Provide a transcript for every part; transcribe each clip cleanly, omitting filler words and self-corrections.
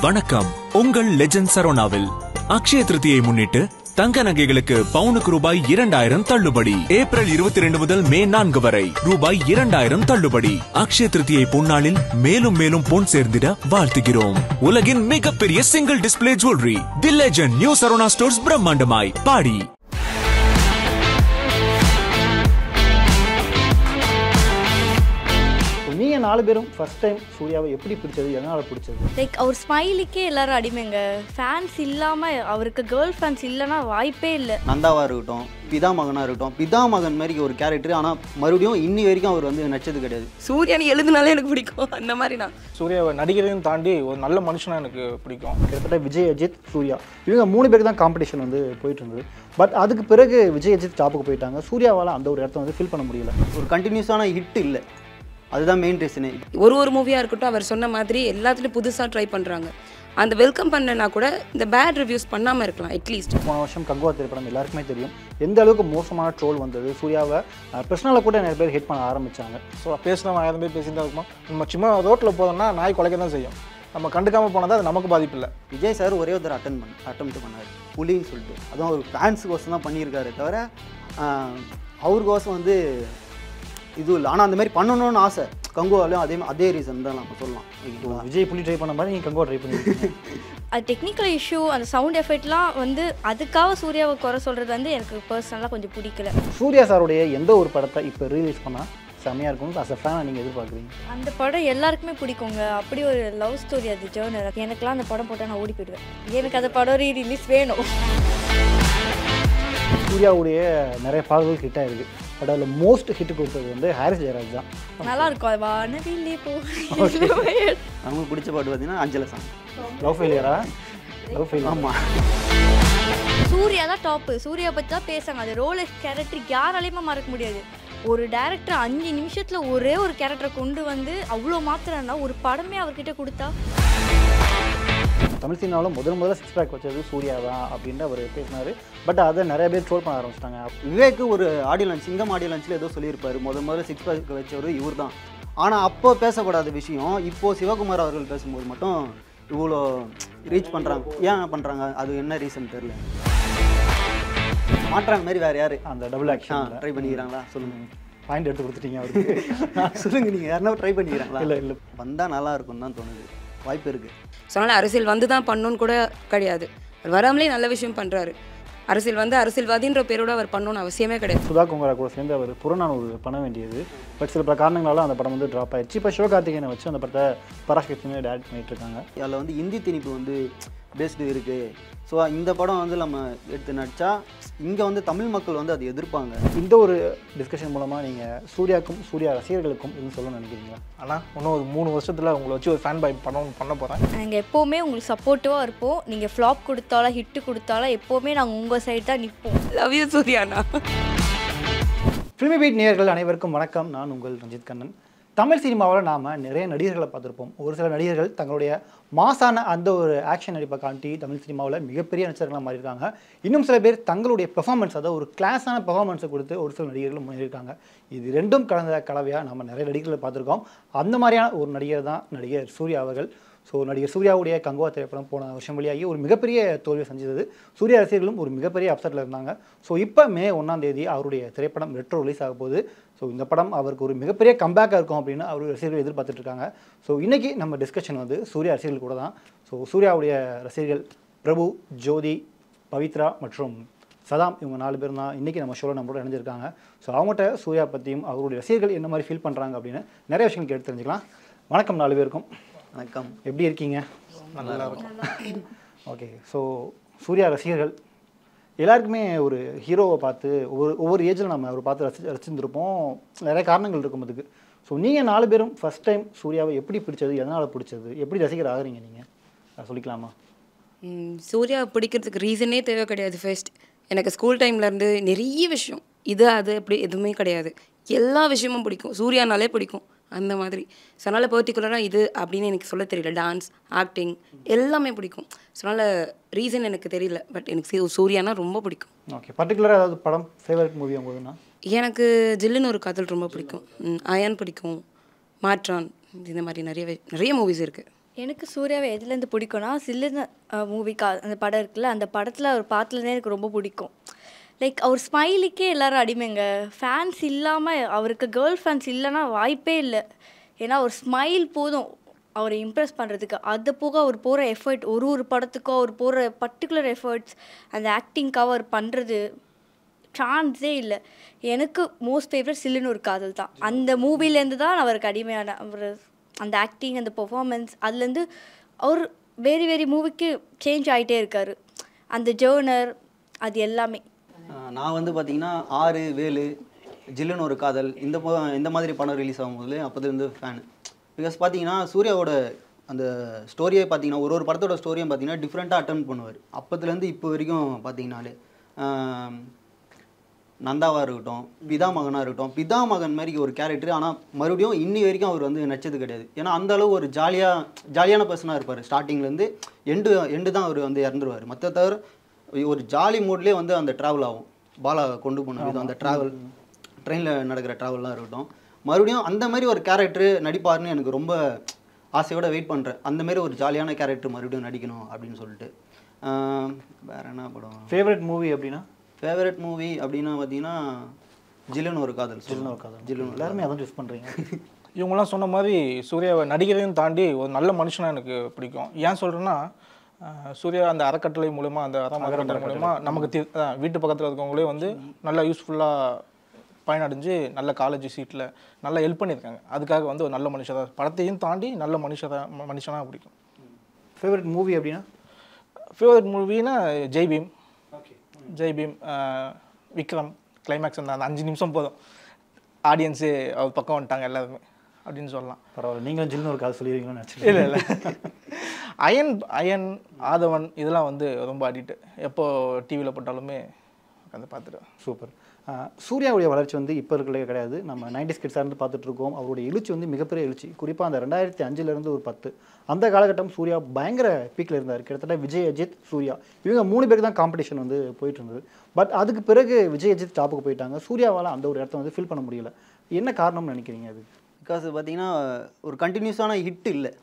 வணக்கம். உங்கள் லெஜண்ட் சரோனாவில் அக்ஷய திருதியை முன்னிட்டு தங்க நகைகளுக்கு பவுனுக்கு ரூபாய் 2000 தள்ளுபடி. ஏப்ரல் 22 முதல் மே 4 வரை ரூபாய் 2000 தள்ளுபடி. அக்ஷய திருதியை பொன்னாளில் மேலும் மேலும் பொன் சேர்ந்திட வாழ்த்துகிறோம். உலகின் மிகப்பெரிய single display jewellery the legend new Saravana stores பிரம்மாண்டமாய் பாடி. நீங்க 4 பேரும் ஃபர்ஸ்ட் டைம் சூர்யாவை எப்படி பிடிச்சது, எதனால பிடிச்சது? லைக் அவர் ஸ்மைலுக்கே எல்லாரும் அடிமைங்க. ஃபேன்ஸ் இல்லாம, அவருக்கு கேர்ள் ஃபேன்ஸ் இல்லைன்னா வாய்ப்பே இல்லை. நந்தாவா இருக்கட்டும், பிதா மகனா இருக்கட்டும், பிதா மகன் மாதிரி ஒரு கேரக்டர். ஆனால் மறுபடியும் இன்னி வரைக்கும் அவர் வந்து நடிச்சது கிடையாது. சூர்யானி எழுதுனாலே எனக்கு பிடிக்கும். அந்த மாதிரி நான் சூர்யாவை நடிகரையும் தாண்டி ஒரு நல்ல மனுஷனா எனக்கு பிடிக்கும். கிட்டத்தட்ட விஜய், அஜித், சூர்யா இவங்க 3 பேருக்கு தான் காம்படிஷன் வந்து போயிட்டு இருந்தது. பட் அதுக்கு பிறகு விஜய், அஜித் டாப்புக்கு போயிட்டாங்க. சூர்யாவால் அந்த ஒரு இடத்த வந்து ஃபில் பண்ண முடியல. ஒரு கண்டினியூஸான ஹிட் இல்லை, அதுதான் மெயின் ரீசனே. ஒரு மூவியாக இருக்கட்டும், அவர் சொன்ன மாதிரி எல்லாத்துலேயும் புதுசாக ட்ரை பண்ணுறாங்க. அந்த வெல்கம் பண்ணனா கூட இந்த பேட் ரிவ்யூஸ் பண்ணாமல் இருக்கலாம் அட்லீஸ்ட். போன வருஷம் கங்குவா திரைப்படம் எல்லாருக்குமே தெரியும் எந்த அளவுக்கு மோசமான ட்ரோல் வந்தது. சூர்யாவை பர்சனலாக கூட நிறைய பேர் ஹிட் பண்ண ஆரம்பித்தாங்க. ஸோ பேசினவன் 1000 பேர் பேசியிருந்தா இருக்குமா? நம்ம சும்மா ரோட்டில் போதோம்னா நாய் குலைக்க தான் செய்யும். நம்ம கண்டுக்காமல் போனால் அது நமக்கு பாதிப்பு இல்லை. விஜய் சார் ஒரே ஒரு அட்டம் பண்ணார், புலின்னு சொல்லிட்டு. அதுவும் அவர் ஃபேன்ஸுக்கோசம் தான் பண்ணியிருக்காரு தவிர அவருக்கோசம் வந்து இது இல்லை. ஆனால் அந்த மாதிரி பண்ணணும்னு ஆசை கங்குவாலையும் அதே ரீசன் தான் நம்ம சொல்லலாம். விஜய் புலி ட்ரை பண்ண மாதிரி நீங்கள் கங்குவா ட்ரை பண்ணியிருக்கீங்க. அது டெக்னிக்கல் இஷ்யூ, அந்த சவுண்ட் எஃபெக்ட்லாம் வந்து அதுக்காக சூர்யாவை குறை சொல்கிறது வந்து எனக்கு பர்சனலாக கொஞ்சம் பிடிக்கல. சூர்யா சாருடைய எந்த ஒரு படத்தை இப்போ ரிலீஸ் பண்ணால் செம்மையாக இருக்கும் அஸ் அ ஃபேனாக நீங்கள் எதிர்பார்க்குறீங்க? அந்த படம் எல்லாருக்குமே பிடிக்குங்க. அப்படி ஒரு லவ் ஸ்டோரி அது ஜேர்னர். எனக்குலாம் அந்த படம் போட்டால் நான் ஓடி போயிடுவேன். எனக்கு அந்த படம் ரீரிலீஸ் வேணும். சூர்யாவுடைய நிறைய பாடல்கள் ஹிட்டாக இருக்குது. பட் அதில் மோஸ்ட் ஹிட் கொடுத்தது வந்து ஹாரிஸ் ஜெயராஜ் தான். நல்லா இருக்கும். வானவில்லே போ. நமக்கு பிடிச்ச பாட்டு பார்த்தீங்கன்னா அஞ்சலை சாங். லவ் ஃபெயிலியரா? Love failure. ஆமாம், சூர்யா தான் டாப்பு. சூர்யா பற்றி தான் பேசாங்க. அது ரோலெக்ஸ் கேரக்டர் யாராலையுமே மறக்க முடியாது. ஒரு டேரக்டர் 5 நிமிஷத்தில் ஒரே ஒரு கேரக்டரை கொண்டு வந்து அவ்வளோ மாத்திரம்னா ஒரு படமே அவர்கிட்ட கொடுத்தா. தமிழ் சினிமாவில் முதல்ல 6 பேக் வச்சது சூர்யா தான் அப்படின்னு அவர் பேசினார். பட் அதை நிறைய பேர் ட்ரோல் பண்ண ஆரம்பிச்சிட்டாங்க. விவேக் ஒரு ஆடியோ லான்ச், சிங்கம் ஆடியோ லான்ச்சில் ஏதோ சொல்லியிருப்பார், முதல்ல 6 பேக் வச்சவர் இவர் தான். ஆனால் அப்போ பேசப்படாத விஷயம் இப்போது சிவகுமார் அவர்கள் பேசும்போது மட்டும் இவ்வளோ ரீச் பண்ணுறாங்க. ஏன் பண்ணுறாங்க? அது என்ன ரீசன் தெரில. மாற்றாங்க மாதிரி வேறு யார் அந்த டபுள் ஆக்ஷன் ட்ரை பண்ணிக்கிறாங்களா? சொல்லுங்கள். பாயிண்ட் எடுத்து கொடுத்துட்டீங்க அவருக்கு. சொல்லுங்கள், நீங்கள் யாருன்னா ட்ரை பண்ணிக்கிறாங்களா? இல்லை வந்தால் நல்லா இருக்கும்னு தான் தோணுது. வாய்ப்பு இருக்குது. ஸோ அதனால் அரசியல் வந்து தான் பண்ணணுன்னு கூட கிடையாது. அவர் வராமலே நல்ல விஷயம் பண்ணுறாரு. அரசியல் வந்து அரசியல்வாதின்ற பேரோட அவர் பண்ணணும்னு அவசியமே கிடையாது. சுதா கொங்கரா கூட சேர்ந்து அவர் புறநானூறு பண்ண வேண்டியது. பட் சில பல காரணங்களால் அந்த படம் வந்து ட்ராப் ஆயிடுச்சு. இப்போ சிவகார்த்திகேயனை வச்சு அந்த படத்தை பராஷ்கத்தினே டேரக்ட் பண்ணிட்டு இருக்காங்க. அதில் வந்து இந்தி திணிப்பு வந்து பேஸ்டு இருக்குது. ஸோ இந்த படம் வந்து நம்ம எடுத்து நடித்தா இங்கே வந்து தமிழ் மக்கள் வந்து அதை எதிர்ப்பாங்க. இந்த ஒரு டிஸ்கஷன் மூலமாக நீங்கள் சூர்யாவுக்கும் சூர்யா ரசிகர்களுக்கும் எதுவும் சொல்லணும்னு நினைக்கிறீங்களா? ஆனால் இன்னும் ஒரு 3 வருஷத்தில் உங்களை வச்சு ஒரு ஃபேன் பாய் பண்ண போகிறேன். நாங்கள் எப்போவுமே உங்களுக்கு சப்போர்ட்டிவாக இருப்போம். நீங்கள் ஃப்ளாப் கொடுத்தாலும் ஹிட்டு கொடுத்தாலும் எப்போவுமே நாங்கள் உங்கள் சைடு தான் நிற்போம். லவ் யூ சூர்யானா. ஃபிலிமி பீட் நேயர்கள் அனைவருக்கும் வணக்கம். நான் உங்கள் ரஞ்சித் கண்ணன். தமிழ் சினிமாவில் நாம் நிறைய நடிகர்களை பார்த்துருப்போம். ஒரு சில நடிகர்கள் தங்களுடைய மாசான அந்த ஒரு ஆக்ஷன் நடிப்பை காட்டி தமிழ் சினிமாவில் மிகப்பெரிய நடிகர்களாக மாறியிருக்காங்க. இன்னும் சில பேர் தங்களுடைய பெர்ஃபார்மன்ஸ், அதாவது ஒரு கிளாஸான பெர்ஃபார்மன்ஸை கொடுத்து ஒரு சில நடிகர்களும் முன்னேறியிருக்காங்க. இது ரெண்டும் கலந்த கலவையாக நம்ம நிறைய நடிகர்களை பார்த்துருக்கோம். அந்த மாதிரியான ஒரு நடிகர் தான் நடிகர் சூர்யா அவர்கள். ஸோ நடிகர் சூர்யாவுடைய கங்குவா திரைப்படம் போன வருஷம் வெளியாகி ஒரு மிகப்பெரிய தோல்வியை செஞ்சது. சூர்யா ரசிகர்களும் ஒரு மிகப்பெரிய அப்செட்டில் இருந்தாங்க. ஸோ இப்போ மே 1 அவருடைய திரைப்படம் ரெட்ரோ ரிலீஸ் ஆக போகுது. ஸோ இந்த படம் அவருக்கு ஒரு மிகப்பெரிய கம்பேக்காக இருக்கும் அப்படின்னு அவர் ரசிகர்கள் எதிர்பார்த்துட்டு இருக்காங்க. ஸோ இன்றைக்கி நம்ம டிஸ்கஷன் வந்து சூர்யா ரசிகர்கள் கூட தான். ஸோ சூர்யாவுடைய ரசிகர்கள் பிரபு, ஜோதி, பவித்ரா மற்றும் சதாம், இவங்க 4 பேர் தான் இன்றைக்கி நம்ம ஷோவில் நம்மளோட இணைஞ்சிருக்காங்க. ஸோ அவங்ககிட்ட சூர்யா பற்றியும் அவருடைய ரசிகர்கள் என்ன மாதிரி ஃபீல் பண்ணுறாங்க அப்படின்னு நிறைய விஷயங்கள் கேட்டு தெரிஞ்சுக்கலாம். வணக்கம் 4 பேருக்கும். வணக்கம். எப்படி இருக்கீங்க? நல்லா இருக்கும். ஓகே. ஸோ சூர்யா ரசிகர்கள் எல்லாருக்குமே ஒரு ஹீரோவை பார்த்து ஒவ்வொரு ஏஜில் நம்ம அவர் பார்த்து ரசிச்சிருந்துருப்போம். நிறைய காரணங்கள் இருக்கும் அதுக்கு. ஸோ நீங்கள் 4 பேரும் ஃபஸ்ட் டைம் சூர்யாவை எப்படி பிடிச்சது, எதனால் பிடிச்சது, எப்படி ரசிகர் ஆகுறீங்க நீங்கள் சொல்லிக்கலாமா? சூர்யா பிடிக்கிறதுக்கு ரீசனே தேவை கிடையாது. ஃபர்ஸ்ட் எனக்கு ஸ்கூல் டைம்லேருந்து நிறைய விஷயம் இது அது அப்படி எதுவுமே கிடையாது. எல்லா விஷயமும் பிடிக்கும். சூர்யானாலே பிடிக்கும் அந்த மாதிரி. ஸோ அதனால் பர்டிகுலராக இது அப்படின்னு எனக்கு சொல்ல தெரியல. டான்ஸ், ஆக்டிங் எல்லாமே பிடிக்கும். ஸோ அதனால் ரீசன் எனக்கு தெரியல. பட் எனக்கு சூர்யானா ரொம்ப பிடிக்கும். ஓகே. பர்டிகுலராக ஏதாவது படம் ஃபேவரட் மூவி உங்களுக்குன்னா? எனக்கு ஜில்லுன்னு ஒரு காதல் ரொம்ப பிடிக்கும். அயன் பிடிக்கும், மாற்றான், இந்த மாதிரி நிறைய மூவிஸ் இருக்குது. எனக்கு சூர்யாவை எதுலேருந்து பிடிக்கும்னா சில்லுன்னு மூவிக்கா அந்த படம் இருக்குல்ல, அந்த படத்தில் அவர் பார்த்துலேருந்தே எனக்கு ரொம்ப பிடிக்கும். லைக் அவர் ஸ்மைலிக்கே எல்லாரும் அடிமைங்க. ஃபேன்ஸ் இல்லாமல், அவருக்கு கேர்ள் ஃபேன்ஸ் இல்லைன்னா வாய்ப்பே இல்லை. ஏன்னா ஒரு ஸ்மைல் போதும் அவரை இம்ப்ரெஸ் பண்ணுறதுக்கு. அது போக அவர் போகிற எஃபர்ட், ஒரு படத்துக்கும் அவர் போகிற பர்டிகுலர் எஃபர்ட்ஸ், அந்த ஆக்டிங்காக அவர் பண்ணுறது சான்ஸே இல்லை. எனக்கு மோஸ்ட் ஃபேவரட் சில்லுன்னு ஒரு காதல் தான். அந்த மூவிலேருந்து தான் அவருக்கு அடிமையான அவர் அந்த ஆக்டிங், அந்த பெர்ஃபார்மன்ஸ், அதுலேருந்து அவர் வேறு மூவிக்கு சேஞ்ச் ஆகிட்டே இருக்கார். அந்த ஜேர்னர் அது எல்லாமே. நான் வந்து பார்த்தீங்கன்னா 6, 7, ஜில்லுன்னு ஒரு காதல் இந்த மாதிரி படம் ரிலீஸ் ஆகும்போது அப்போதுலேருந்து ஃபேனு. பிகாஸ் பார்த்தீங்கன்னா சூர்யாவோட அந்த ஸ்டோரியே பார்த்தீங்கன்னா ஒரு படத்தோட ஸ்டோரியும் பார்த்தீங்கன்னா டிஃப்ரெண்ட்டாக அட்டன் பண்ணுவார். அப்போதுலேருந்து இப்போ வரைக்கும் பார்த்தீங்கன்னாலே நந்தாவாக இருக்கட்டும், பிதாமகனாக இருக்கட்டும், பிதாமகன் மாதிரி ஒரு கேரக்டர். ஆனால் மறுபடியும் இன்னி வரைக்கும் அவர் வந்து நடிச்சது கிடையாது. ஏன்னா அந்தளவு ஒரு ஜாலியான பர்சனாக இருப்பார். ஸ்டார்டிங்லேருந்து எண்டு தான் அவர் வந்து இறந்துருவார். மற்ற தவிர ஒரு ஜாலி மூட்லேயே வந்து அந்த ட்ராவல் ஆகும். பாலா கொண்டு போன விதம், அந்த ட்ராவல், ட்ரெயினில் நடக்கிற ட்ராவல்லாம் இருக்கட்டும், மறுபடியும் அந்த மாதிரி ஒரு கேரக்டர் நடிப்பார்னு எனக்கு ரொம்ப ஆசையோடு வெயிட் பண்ணுறேன். அந்த மாதிரி ஒரு ஜாலியான கேரக்டர் மறுபடியும் நடிக்கணும் அப்படின்னு சொல்லிட்டு. வேறு என்ன படம் ஃபேவரட் மூவி அப்படின்னா? ஃபேவரட் மூவி அப்படின்னா பார்த்தீங்கன்னா ஜில்லுன்னு ஒரு காதல். ஜில்லுன்னு எல்லாருமே அதான் சூஸ் பண்ணுறீங்க. இவங்கெல்லாம் சொன்ன மாதிரி சூர்யாவை நடிகரையும் தாண்டி ஒரு நல்ல மனுஷனாக எனக்கு பிடிக்கும். ஏன் சொல்கிறேன்னா, சூர்யா அந்த அறக்கட்டளை மூலமா, அந்த அறக்கட்டளை மூலமா நமக்கு வீட்டு பக்கத்தில் இருக்கவங்களே வந்து நல்லா யூஸ்ஃபுல்லாக பயனடைஞ்சு நல்ல காலேஜ் சீட்டில் நல்லா ஹெல்ப் பண்ணியிருக்காங்க. அதுக்காக வந்து ஒரு நல்ல மனுஷனாக, படத்தையும் தாண்டி நல்ல மனுஷனாக பிடிக்கும். ஃபேவரட் மூவி அப்படின்னா? ஃபேவரட் மூவினா ஜெய்பீம். ஜெய்பீம், விக்ரம் கிளைமேக்ஸ் அந்த 5 நிமிஷம் போதும், ஆடியன்ஸு அவர் பக்கம் வந்துட்டாங்க எல்லாருமே அப்படின்னு சொல்லலாம். பரவாயில்ல, நீங்களும் ஜில்லுன்னு ஒரு காதல் சொல்லிடுவீங்கன்னு நினச்சி. இல்லை அயன் ஆதவன் இதெல்லாம் வந்து ரொம்ப அடிக்ட். எப்போ டிவியில் போட்டாலுமே உட்காந்து பார்த்துருவேன். சூப்பர். சூர்யாவுடைய வளர்ச்சி வந்து இப்போ இருக்கிறதே கிடையாது. நம்ம 90s கிட்ஸாக இருந்து பார்த்துட்ருக்கோம். அவருடைய எழுச்சி வந்து மிகப்பெரிய எழுச்சி. குறிப்பாக அந்த 2005 ஒரு 10 அந்த காலகட்டம் சூர்யா பயங்கர பீக்கில் இருந்தார். கிட்டத்தட்ட விஜய், அஜித், சூர்யா இவங்க 3 பேருக்கு தான் காம்படிஷன் வந்து போயிட்டு இருந்தது. பட் அதுக்கு பிறகு விஜய், அஜித் டாப்புக்கு போயிட்டாங்க. சூர்யாவால் அந்த ஒரு இடத்த வந்து ஃபில் பண்ண முடியல. என்ன காரணம்னு நினைக்கிறீங்க? அது பிகாஸ் பார்த்தீங்கன்னா ஒரு கண்டினியூஸான ஹிட் இல்லை,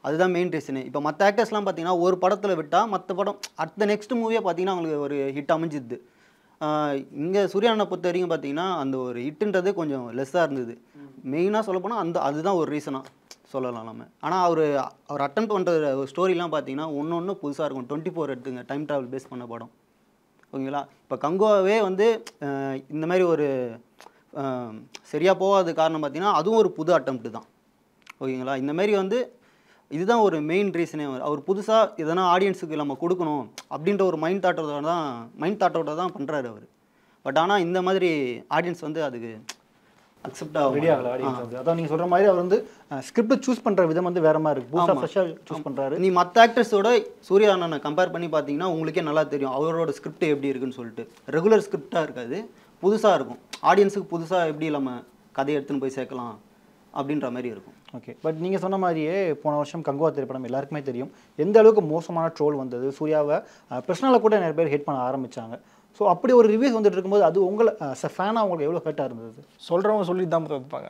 அதுதான் மெயின் ரீசனு. இப்போ மற்ற ஆக்டர்ஸ்லாம் பார்த்தீங்கன்னா ஒரு படத்தில் விட்டால் மற்ற படம் அடுத்த நெக்ஸ்ட் மூவியாக பார்த்தீங்கன்னா அவங்களுக்கு ஒரு ஹிட் அமைஞ்சிது. இங்கே சூர்யானை பொறுத்த வரைக்கும் பார்த்தீங்கன்னா அந்த ஒரு ஹிட்டுன்றது கொஞ்சம் லெஸ்ஸாக இருந்தது. மெயினாக சொல்லப்போனால் அதுதான் ஒரு ரீசனாக சொல்லலாம் நம்ம. ஆனால் அவர் அட்டன் பண்ணுற ஒரு ஸ்டோரிலாம் பார்த்தீங்கன்னா ஒன்று புதுசாக இருக்கும். 24 எடுத்துங்க, டைம் ட்ராவல் பேஸ் பண்ண படம், ஓகேங்களா. இப்போ கங்குவாவே வந்து இந்த மாதிரி ஒரு சரியாக போகாத காரணம் பார்த்தீங்கன்னா அதுவும் ஒரு புது அட்டம்ப்ட் தான், ஓகேங்களா. இந்த மாதிரி வந்து இதுதான் ஒரு மெயின் ரீசனே. அவர் புதுசாக எதனா ஆடியன்ஸுக்கு நம்ம கொடுக்கணும் அப்படின்ற ஒரு மைண்ட் தாட்டோட தான் பண்ணுறாரு அவர். பட் ஆனால் இந்த மாதிரி ஆடியன்ஸ் வந்து அதுக்கு அக்செப்ட் ரெடி ஆகல ஆடியன்ஸ் வந்து. அதான் நீங்கள் சொல்கிற மாதிரி அவர் வந்து ஸ்கிரிப்ட் சூஸ் பண்ணுற விதம் வந்து வேற மாதிரி இருக்குது. புதுசாக ஃப்ரெஷ்ஷாக சூஸ் பண்ணுறாரு. நீ மற்ற ஆக்டர்ஸோட சூர்யா அண்ணனை கம்பேர் பண்ணி பார்த்தீங்கன்னா உங்களுக்கே நல்லா தெரியும் அவரோட ஸ்கிரிப்ட் எப்படி இருக்குன்னு சொல்லிட்டு. ரெகுலர் ஸ்கிரிப்டாக இருக்காது, புதுசாக இருக்கும். ஆடியன்ஸுக்கு புதுசாக எப்படி நம்ம கதையை எடுத்துன்னு போய் சேர்க்கலாம் அப்படின்ற மாதிரி இருக்கும். ஓகே. பட் நீங்கள் சொன்ன மாதிரியே போன வருஷம் கங்குவா திரைப்படம் எல்லாருக்குமே தெரியும் எந்த அளவுக்கு மோசமான ட்ரோல் வந்தது. சூர்யாவை பர்சனலாக கூட நிறைய பேர் ஹேட் பண்ண ஆரம்பித்தாங்க. ஸோ அப்படி ஒரு ரிவ்யூஸ் வந்துட்டு இருக்கும்போது அது உங்களை ஃபேனாக உங்களுக்கு எவ்வளோ ஹேட்டாக இருந்தது? சொல்கிறவங்க சொல்லி தான் இருப்பாங்க,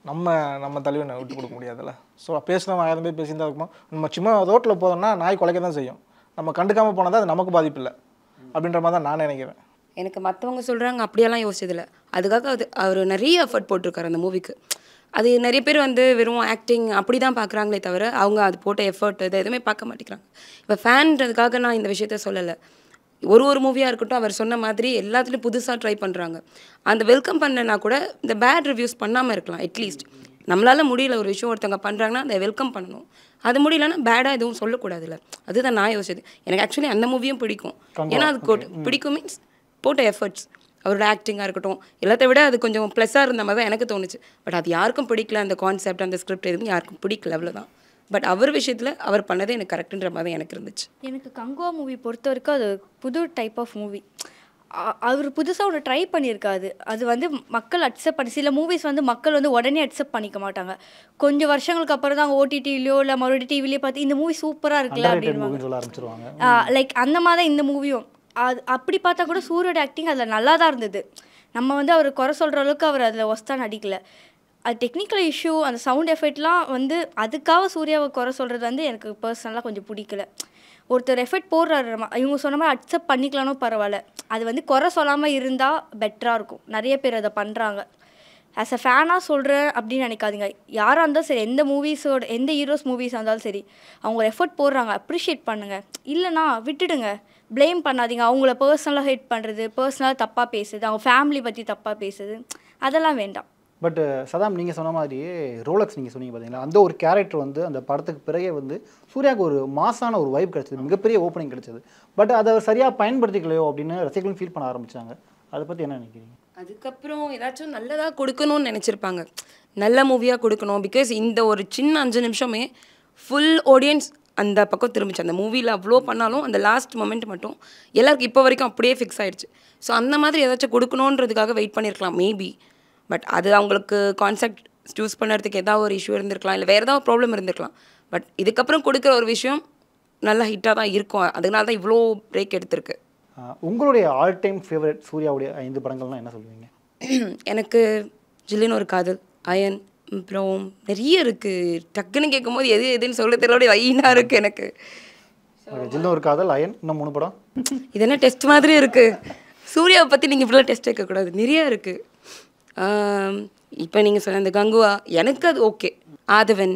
நம்ம தலைவனை விட்டு கொடுக்க முடியாதுல்ல. ஸோ பேசுகிறவங்க 1000 பேர் பேசியிருந்தா இருக்குமா, நம்ம சும்மா ரோட்டில் போதோம்னா நாய் குலைக்க தான் செய்யும். நம்ம கண்டுக்காமல் போனால் தான் அது நமக்கு பாதிப்பு இல்லை அப்படின்ற மாதிரி தான் நான் நினைக்கிறேன். எனக்கு மற்றவங்க சொல்கிறாங்க அப்படியெல்லாம் யோசிச்சதில்லை. அதுக்காக அவர் நிறைய எஃபர்ட் போட்டிருக்காரு அந்த மூவிக்கு. அது நிறைய பேர் வந்து வெறும் ஆக்டிங் அப்படி தான் பார்க்குறாங்களே தவிர அவங்க அது போட்ட எஃபர்ட் இது எதுவுமே பார்க்க மாட்டேங்கிறாங்க. இப்போ ஃபேன்றதுக்காக நான் இந்த விஷயத்த சொல்லலை. ஒரு மூவியாக இருக்கட்டும், அவர் சொன்ன மாதிரி எல்லாத்துலேயும் புதுசாக ட்ரை பண்ணுறாங்க. அந்த வெல்கம் பண்ணனா கூட இந்த பேட் ரிவ்யூஸ் பண்ணாமல் இருக்கலாம். அட்லீஸ்ட் நம்மளால் முடியல ஒரு விஷயம் ஒருத்தவங்க பண்ணுறாங்கன்னா அதை வெல்கம் பண்ணணும். அது முடியலன்னா பேடாக எதுவும் சொல்லக்கூடாதுல்ல. அதுதான் நான் யோசிச்சது. எனக்கு ஆக்சுவலி அந்த மூவியும் பிடிக்கும். ஏன்னா அது பிடிக்கும் மீன்ஸ் போட்ட எஃபர்ட்ஸ், அவரோட ஆக்டிங்காக இருக்கட்டும் எல்லாத்த விட அது கொஞ்சம் ப்ளஸ்ஸாக இருந்த மாதிரி தான் எனக்கு தோணுச்சு. பட் அது யாருக்கும் பிடிக்கல, அந்த கான்செப்ட் அந்த ஸ்கிரிப்ட் எதுவும் யாருக்கும் பிடிக்கல, அவ்வளோதான். பட் அவர் விஷயத்தில் அவர் பண்ணதே எனக்கு கரெக்டுன்ற மாதிரி எனக்கு இருந்துச்சு. எனக்கு கங்குவா மூவி பொறுத்த வரைக்கும் அது புது டைப் ஆஃப் மூவி. அவர் புதுசாக ஒன்று ட்ரை பண்ணியிருக்காது. அது வந்து மக்கள் அக்செப்ட் பண்ணி, சில மூவிஸ் வந்து மக்கள் வந்து உடனே அக்செப்ட் பண்ணிக்க மாட்டாங்க. கொஞ்சம் வருஷங்களுக்கு அப்புறம் தான் ஓடிடிலையோ இல்லை மறுபடியும் டிவிலையோ பார்த்து இந்த மூவி சூப்பராக இருக்குல்ல அப்படின்னு லைக் அந்த மாதிரி தான் இந்த மூவியும். அது அப்படி பார்த்தா கூட சூரியோட ஆக்டிங் அதில் நல்லா தான் இருந்தது. நம்ம வந்து அவர் குறை சொல்கிற அளவுக்கு அவர் அதில் ஒஸ்தான் நடிக்கலை. அது டெக்னிக்கல் இஷ்யூ, அந்த சவுண்ட் எஃபெக்ட்லாம் வந்து அதுக்காக சூர்யாவை குறை சொல்கிறது வந்து எனக்கு பர்சனலாக கொஞ்சம் பிடிக்கல. ஒருத்தர் எஃபெக்ட் போடுறாரு, இவங்க சொன்ன மாதிரி அக்செப்ட் பண்ணிக்கலானோ பரவாயில்ல, அது வந்து குறை சொல்லாமல் இருந்தால் பெட்டராக இருக்கும். நிறைய பேர் அதை பண்ணுறாங்க. ஆஸ் அ ஃபேனாக சொல்கிறேன் அப்படின்னு நினைக்காதீங்க. யாராக இருந்தாலும் சரி, எந்த மூவிஸோட எந்த ஹீரோஸ் மூவிஸாக இருந்தாலும் சரி, அவங்க எஃபர்ட் போடுறாங்க, அப்ரிஷியேட் பண்ணுங்கள். இல்லைனா விட்டுடுங்க, ப்ளேம் பண்ணாதீங்க. அவங்கள பர்சனலாக ஹேட் பண்ணுறது, பர்சனலாக தப்பாக பேசுறது, அவங்க ஃபேமிலி பற்றி தப்பாக பேசுறது, அதெல்லாம் வேண்டாம். பட் சதாம், நீங்கள் சொன்ன மாதிரியே ரோலக்ஸ் நீங்கள் சொன்னீங்க பார்த்தீங்களா, அந்த ஒரு கேரக்டர் வந்து அந்த படத்துக்கு பிறகே வந்து சூர்யாவுக்கு ஒரு மாசான ஒரு வைப் கிடைச்சது, மிகப்பெரிய ஓப்பனிங் கிடைச்சது. பட் அதை சரியாக பயன்படுத்திக்கலையோ அப்படின்னு ரசிகர்களும் ஃபீல் பண்ண ஆரம்பித்தாங்க. அதை பற்றி என்ன நினைக்கிறீங்க? அதுக்கப்புறம் ஏதாச்சும் நல்லதாக கொடுக்கணும்னு நினச்சிருப்பாங்க, நல்ல மூவியாக கொடுக்கணும். பிகாஸ் இந்த ஒரு சின்ன 5 நிமிஷமே ஃபுல் ஆடியன்ஸ் அந்த பக்கம் திரும்பிச்சு. அந்த மூவியில் அவ்வளோ பண்ணாலும் அந்த லாஸ்ட் மொமெண்ட் மட்டும் எல்லாருக்கும் இப்போ வரைக்கும் அப்படியே ஃபிக்ஸ் ஆகிடுச்சு. ஸோ அந்த மாதிரி ஏதாச்சும் கொடுக்கணுன்றதுக்காக வெயிட் பண்ணியிருக்கலாம் மேபி. பட் அது அவங்களுக்கு கான்செப்ட் சூஸ் பண்ணுறதுக்கு ஏதாவது ஒரு இஷ்யூ இருந்திருக்கலாம், இல்லை வேறு ஏதாவது ப்ராப்ளம் இருந்திருக்கலாம். பட் இதுக்கப்புறம் கொடுக்குற ஒரு விஷயம் நல்லா ஹிட்டாக தான் இருக்கும். அதனால தான் இவ்வளோ பிரேக் எடுத்திருக்கு. உங்களுடைய ஆல் டைம் ஃபேவரட் சூர்யாவுடைய 5 படங்கள்லாம் என்ன சொல்லுவீங்க? எனக்கு ஜில்லுன்னு ஒரு காதல், அயன், அப்புறம் நிறைய இருக்குது. டக்குன்னு கேட்கும்போது எது எதுன்னு சொல்ல தெரியல, லைனாக இருக்குது எனக்கு. ஜில்லுன்னு ஒரு காதல், அயன், இன்னும் 3 படம். இது என்ன டெஸ்ட் மாதிரி இருக்குது? சூர்யாவை பற்றி நீங்கள் இவ்வளோ டெஸ்ட் வைக்கக்கூடாது, நிறையா இருக்குது. இப்போ நீங்கள் சொன்ன இந்த கங்குவா, எனக்கு அது ஓகே. ஆதவன்.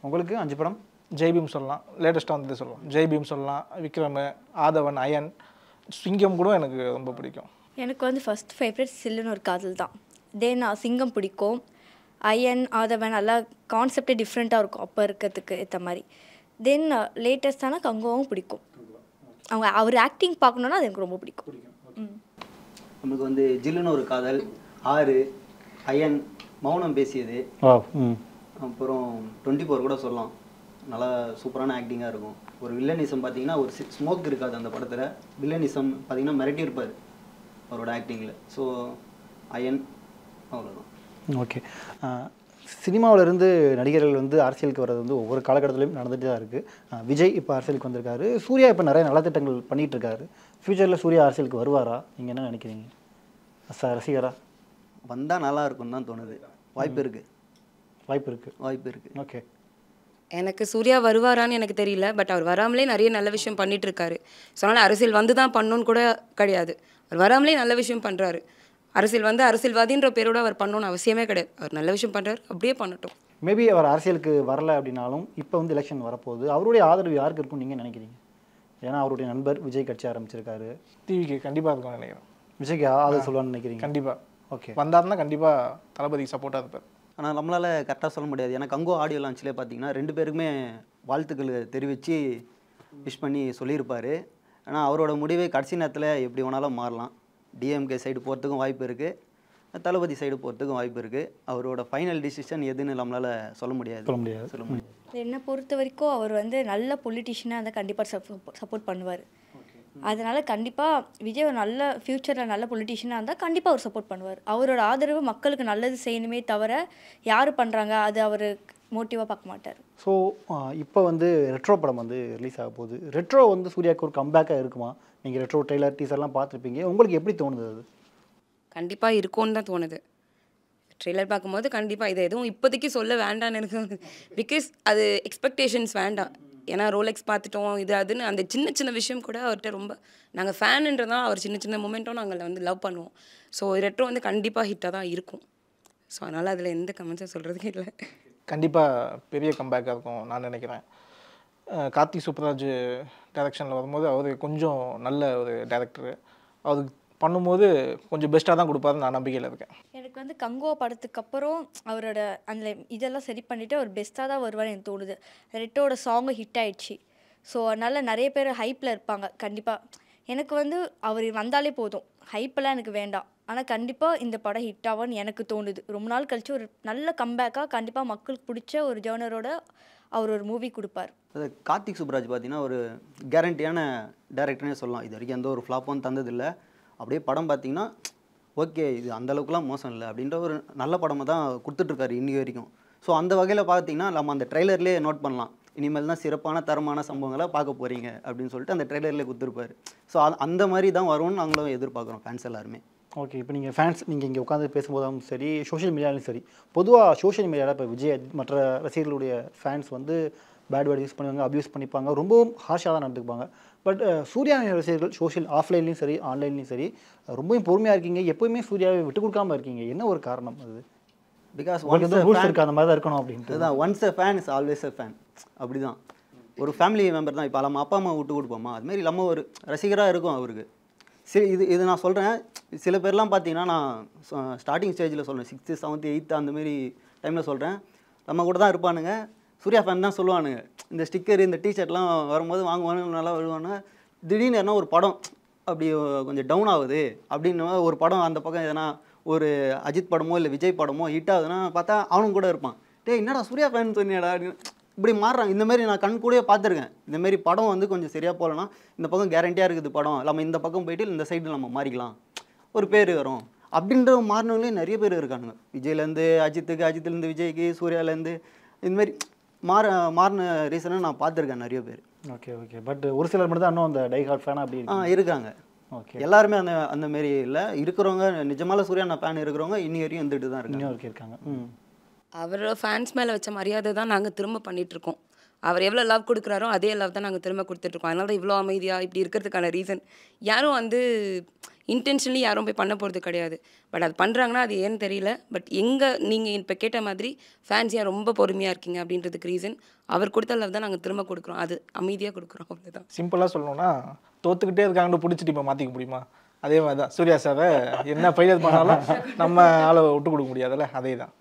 உங்களுக்கு 5 படம்? ஜெய்பீம் சொல்லலாம், லேட்டஸ்ட்டாக வந்தது சொல்லலாம். ஜெய்பீம் சொல்லலாம், விக்ரம், ஆதவன், அயன், சிங்கம் கூட எனக்கு ரொம்ப பிடிக்கும். எனக்கு வந்து ஃபஸ்ட் ஃபேவரட் சில்லுன்னு ஒரு காதல் தான். தென் சிங்கம் பிடிக்கும். அயன், ஆதவன் எல்லாம் கான்செப்டே டிஃப்ரெண்ட்டாக இருக்கும் அப்போ இருக்கிறதுக்கு ஏற்ற மாதிரி. தென் லேட்டஸ்டான கங்குவாவும் பிடிக்கும். அவர் ஆக்டிங் பார்க்கணுன்னா அது எனக்கு ரொம்ப பிடிக்கும். நமக்கு வந்து ஜில்லுன்னு ஒரு காதல், 6, அயன், மௌனம் பேசியது, அப்புறம் 24 கூட சொல்லலாம். நல்லா சூப்பரான ஆக்டிங்காக இருக்கும். ஒரு வில்லனிசம் பார்த்தீங்கன்னா ஒரு ஸ்மோக் இருக்காது அந்த படத்தில். வில்லனிசம் பார்த்தீங்கன்னா மிரட்டி இருப்பார் அவரோட ஆக்டிங்கில். ஸோ அயன், அவ்வளோதான். ஓகே. சினிமாவிலேருந்து நடிகர்கள் வந்து அரசியலுக்கு வர்றது வந்து ஒவ்வொரு காலகட்டத்திலையும் நடந்துகிட்டு தான் இருக்குது. விஜய் இப்போ அரசியலுக்கு வந்திருக்காரு, சூர்யா இப்போ நிறைய நலத்திட்டங்கள் பண்ணிகிட்டு இருக்காரு. ஃப்யூச்சரில் சூர்யா அரசியலுக்கு வருவாரா? நீங்கள் என்ன நினைக்கிறீங்க ரசிகரா? வந்தால் நல்லா இருக்கும்னு தான் தோணுது. வாய்ப்பு இருக்குது. வாய்ப்பு இருக்குது. ஓகே. எனக்கு சூர்யா வருவாரான்னு எனக்கு தெரியல. பட் அவர் வராமலே நிறைய நல்ல விஷயம் பண்ணிட்டு இருக்காரு. ஸோ அதனால் அரசியல் வந்து தான் பண்ணணுன்னு கூட கிடையாது. அவர் வராமலே நல்ல விஷயம் பண்ணுறாரு. அரசியல் வந்து அரசியல்வாதின்ற பேரோட அவர் பண்ணணும்னு அவசியமே கிடையாது. அவர் நல்ல விஷயம் பண்ணுறாரு, அப்படியே பண்ணட்டும். மேபி அவர் அரசியலுக்கு வரல அப்படின்னாலும் இப்போ வந்து எலெக்ஷன் வரப்போகுது, அவருடைய ஆதரவு யாருக்கு இருக்கும்னு நீங்கள் நினைக்கிறீங்க? ஏன்னா அவருடைய நண்பர் விஜய் கட்சி ஆரம்பிச்சிருக்காரு. டிவிக்கு கண்டிப்பாக இருக்கும்னு நினைக்கிறேன். விஜய்க்கு ஆதரவு சொல்லுவான்னு நினைக்கிறீங்க? கண்டிப்பாக. ஓகே. வந்தாருன்னா கண்டிப்பாக தளபதிக்கு சப்போர்ட்டாக இருப்பார். ஆனால் நம்மளால் கரெக்டாக சொல்ல முடியாது. ஏன்னா கங்கோ ஆடியோ லான்ச்லேயே பார்த்தீங்கன்னா 2 பேருக்குமே வாழ்த்துக்கள் தெரிவித்து விஷ் பண்ணி சொல்லியிருப்பார். ஆனால் அவரோட முடிவே கடைசி நேரத்தில் எப்படி வேணாலும் மாறலாம். டிஎம்கே சைடு போகிறதுக்கும் வாய்ப்பு இருக்குது, தளபதி சைடு போகிறதுக்கும் வாய்ப்பு இருக்குது. அவரோட ஃபைனல் டிசிஷன் எதுன்னு நம்மளால் சொல்ல முடியாது. என்னை பொறுத்த வரைக்கும் அவர் வந்து நல்ல பொலிட்டிஷியனாக இருந்தால் கண்டிப்பாக சப்போர்ட் பண்ணுவார். அதனால் கண்டிப்பாக விஜய் ஒரு நல்ல ஃப்யூச்சரில் நல்ல பொலிட்டிஷியனாக இருந்தால் கண்டிப்பாக அவர் சப்போர்ட் பண்ணுவார். அவரோட ஆதரவு மக்களுக்கு நல்லது செய்யணுமே தவிர யார் பண்ணுறாங்க அது அவர் மோட்டிவாக பார்க்க மாட்டார். ஸோ இப்போ வந்து ரெட்ரோ படம் வந்து ரிலீஸ் ஆக போகுது. ரெட்ரோ வந்து சூர்யாவுக்கு ஒரு கம்பேக்காக இருக்குமா? நீங்கள் ரெட்ரோ ட்ரெய்லர் டீசர்லாம் பார்த்துருப்பீங்க, உங்களுக்கு எப்படி தோணுது? அது கண்டிப்பாக இருக்கும்னு தான் தோணுது. ட்ரெய்லர் பார்க்கும்போது கண்டிப்பாக இதை எதுவும் இப்போதைக்கு சொல்ல வேண்டான்னு எனக்கு. பிகாஸ் அது எக்ஸ்பெக்டேஷன்ஸ் வேண்டாம். ஏன்னா ரோலெக்ஸ் பார்த்துட்டோம், இது அதுன்னு அந்த சின்ன சின்ன விஷயம் கூட அவர்கிட்ட ரொம்ப நாங்கள் ஃபேனுன்றதான் அவர் சின்ன சின்ன மூமெண்ட்டும் நாங்கள் வந்து லவ் பண்ணுவோம். ஸோ ரெட்ரோ வந்து கண்டிப்பாக ஹிட்டாக தான் இருக்கும். ஸோ அதனால் அதில் எந்த கமெண்ட்ஸும் சொல்கிறதுக்கு இல்லை. கண்டிப்பாக பெரிய கம்பேக்காக இருக்கும் நான் நினைக்கிறேன். கார்த்திக் சுப்ராஜ் டைரக்ஷனில் வரும்போது அவர் கொஞ்சம் நல்ல ஒரு டைரக்டரு. அவருக்கு பண்ணும்போது கொஞ்சம் பெஸ்ட்டாக தான் கொடுப்பாருன்னு நான் நம்பிக்கையில் இருக்கேன். எனக்கு வந்து கங்குவா படத்துக்கு அப்புறம் அவரோட அந்த இதெல்லாம் சரி பண்ணிவிட்டு அவர் பெஸ்ட்டாக தான் வருவார்னு எனக்கு தோணுது. ரெட்டோட சாங்கு ஹிட் ஆயிடுச்சு. ஸோ அதனால் நிறைய பேர் ஹைப்பில் இருப்பாங்க. கண்டிப்பாக எனக்கு வந்து அவர் வந்தாலே போதும், ஹைப்பெல்லாம் எனக்கு வேண்டாம். ஆனால் கண்டிப்பாக இந்த படம் ஹிட் ஆகும்னு எனக்கு தோணுது. ரொம்ப நாள் கழிச்சு ஒரு நல்ல கம்பேக்காக கண்டிப்பாக மக்களுக்கு பிடிச்ச ஒரு ஜேர்னரோட அவர் ஒரு மூவி கொடுப்பார். அது கார்த்திக் சுப்ராஜ் பார்த்தீங்கன்னா ஒரு கேரண்டியான டைரக்டர்னே சொல்லலாம். இது வரைக்கும் எந்த ஒரு ஃப்ளாப்பும் தந்ததில்லை. அப்படியே படம் பார்த்தீங்கன்னா ஓகே இது அந்தளவுக்குலாம் மோசம் இல்லை அப்படின்ற ஒரு நல்ல படமாக தான் கொடுத்துட்ருக்காரு இன்றைக்கி வரைக்கும். ஸோ அந்த வகையில் பார்த்தீங்கன்னா நம்ம அந்த ட்ரெய்லர்லேயே நோட் பண்ணலாம், இனிமேல் தான் சிறப்பான தரமான சம்பவங்களை பார்க்க போகிறீங்க அப்படின்னு சொல்லிட்டு அந்த ட்ரெய்லர்லேயே கொடுத்துருப்பாரு. ஸோ அந்த மாதிரி தான் வரும்னு நாங்களும் எதிர்பார்க்குறோம் ஃபேன்ஸ் எல்லாருமே. ஓகே. இப்போ நீங்கள் ஃபேன்ஸ் நீங்கள் இங்கே உட்காந்து பேசும்போதும் சரி, சோஷியல் மீடியாலும் சரி, பொதுவாக சோஷியல் மீடியாவில் இப்போ விஜய் மற்ற ரசிகர்களுடைய ஃபேன்ஸ் வந்து பேட் வேர்ட் யூஸ் பண்ணுவாங்க, அப்யூஸ் பண்ணிப்பாங்க, ரொம்பவும் ஹார்ஷாக தான் நடந்துக்குவாங்க. பட் சூர்யாவின் ரசிகர்கள் ஆஃப்லைன்லையும் சரி ஆன்லைன்லையும் சரி ரொம்பவும் பொறுமையாக இருக்கீங்க, எப்போயுமே சூர்யாவை விட்டு கொடுக்காம இருக்கீங்க. என்ன ஒரு காரணம் அது? பிகாஸ் ரூல்ஸ் இருக்குது, அந்த மாதிரி தான் இருக்கணும் அப்படின்ட்டு. அதுதான் once a fan is always a fan. அப்படி தான் ஒரு ஃபேமிலி மெம்பர் தான். இப்போ நம்ம அப்பா அம்மா விட்டு கொடுப்போமா, அதுமாரி நம்ம ஒரு ரசிகராக இருக்கும் அவருக்கு. சரி, இது நான் சொல்கிறேன். சில பேர்லாம் பார்த்தீங்கன்னா நான் ஸ்டார்டிங் ஸ்டேஜில் சொல்கிறேன், 6th 7th 8th அந்தமாரி டைமில் சொல்கிறேன், நம்ம கூட தான் இருப்பானுங்க, சூர்யா ஃபேன் தான் சொல்லுவானுங்க. இந்த ஸ்டிக்கர் இந்த டிஷர்ட்லாம் வரும்போது வாங்குவானு நல்லா வருவானுங்க. திடீர்னு என்ன ஒரு படம் அப்படி கொஞ்சம் டவுன் ஆகுது அப்படின்னு ஒரு படம் அந்த பக்கம் எதனா ஒரு அஜித் படமோ இல்லை விஜய் படமோ ஹிட் ஆகுதுன்னா பார்த்தா அவனும் கூட இருப்பான். என்னடா சூர்யா ஃபேன் சொன்னியாடா அப்படின்னு இப்படி மாறுறாங்க. இந்தமாரி நான் கண் கூடயே பார்த்துருக்கேன். இந்தமாரி படம் வந்து கொஞ்சம் சரியாக போகலன்னா இந்த பக்கம் கேரண்டியாக இருக்குது படம், நம்ம இந்த பக்கம் போயிட்டு இந்த சைடு நம்ம மாறிக்கலாம், ஒரு பேர் வரும் அப்படின்ற மாறினவங்களே நிறைய பேர் இருக்கானுங்க. விஜய்லேருந்து அஜித்துக்கு, அஜித்லேருந்து விஜய்க்கு, சூர்யாலேருந்து இந்தமாரி மாறின ரீசனை நான் பார்த்துருக்கேன் நிறைய பேர். Okay okay. பட் ஒரு சிலர் மட்டும் தான் இன்னும் அந்த டை ஹார்ட் ஃபேனாக அப்படி இருக்காங்க. ஓகே. எல்லாருமே அந்த மாரி இல்லை இருக்கிறவங்க, நிஜமால சூர்யா நான் ஃபேன் இருக்கிறவங்க இன்னி வரையும் வந்துட்டு தான் இருக்காங்க. அவரோட ஃபேன்ஸ் மேலே வச்ச மரியாதை தான் நாங்கள் திரும்ப பண்ணிகிட்ருக்கோம். அவர் எவ்வளோ லவ் கொடுக்குறாரோ அதே லவ் தான் நாங்கள் திரும்ப கொடுத்துட்ருக்கோம். அதனால தான் இவ்வளோ அமைதியாக இப்படி இருக்கிறதுக்கான ரீசன். யாரும் வந்து இன்டென்ஷனலி யாரும் போய் பண்ண போகிறது கிடையாது. பட் அது பண்ணுறாங்கன்னா அது ஏன்னு தெரியல. பட் நீங்கள் இப்போ கேட்ட மாதிரி ஃபேன்ஸ் ஏன் ரொம்ப பொறுமையாக இருக்கீங்க அப்படின்றதுக்கு ரீசன் அவர் கொடுத்த லவ் தான் நாங்கள் திரும்ப கொடுக்குறோம். அது அமைதியாக கொடுக்குறோம், அவ்வளோதான். சிம்பிளாக சொல்லணும்னா தோத்துக்கிட்டே இருக்காங்கன்னு பிடிச்சிட்டு இப்போ மாற்றிக்க முடியுமா? அதே மாதிரி தான் சூர்யா சாரை என்ன ஃபெயிலியர் பண்ணாலும் நம்ம ஆளை விட்டு கொடுக்க முடியாதுல்ல, அதே தான்.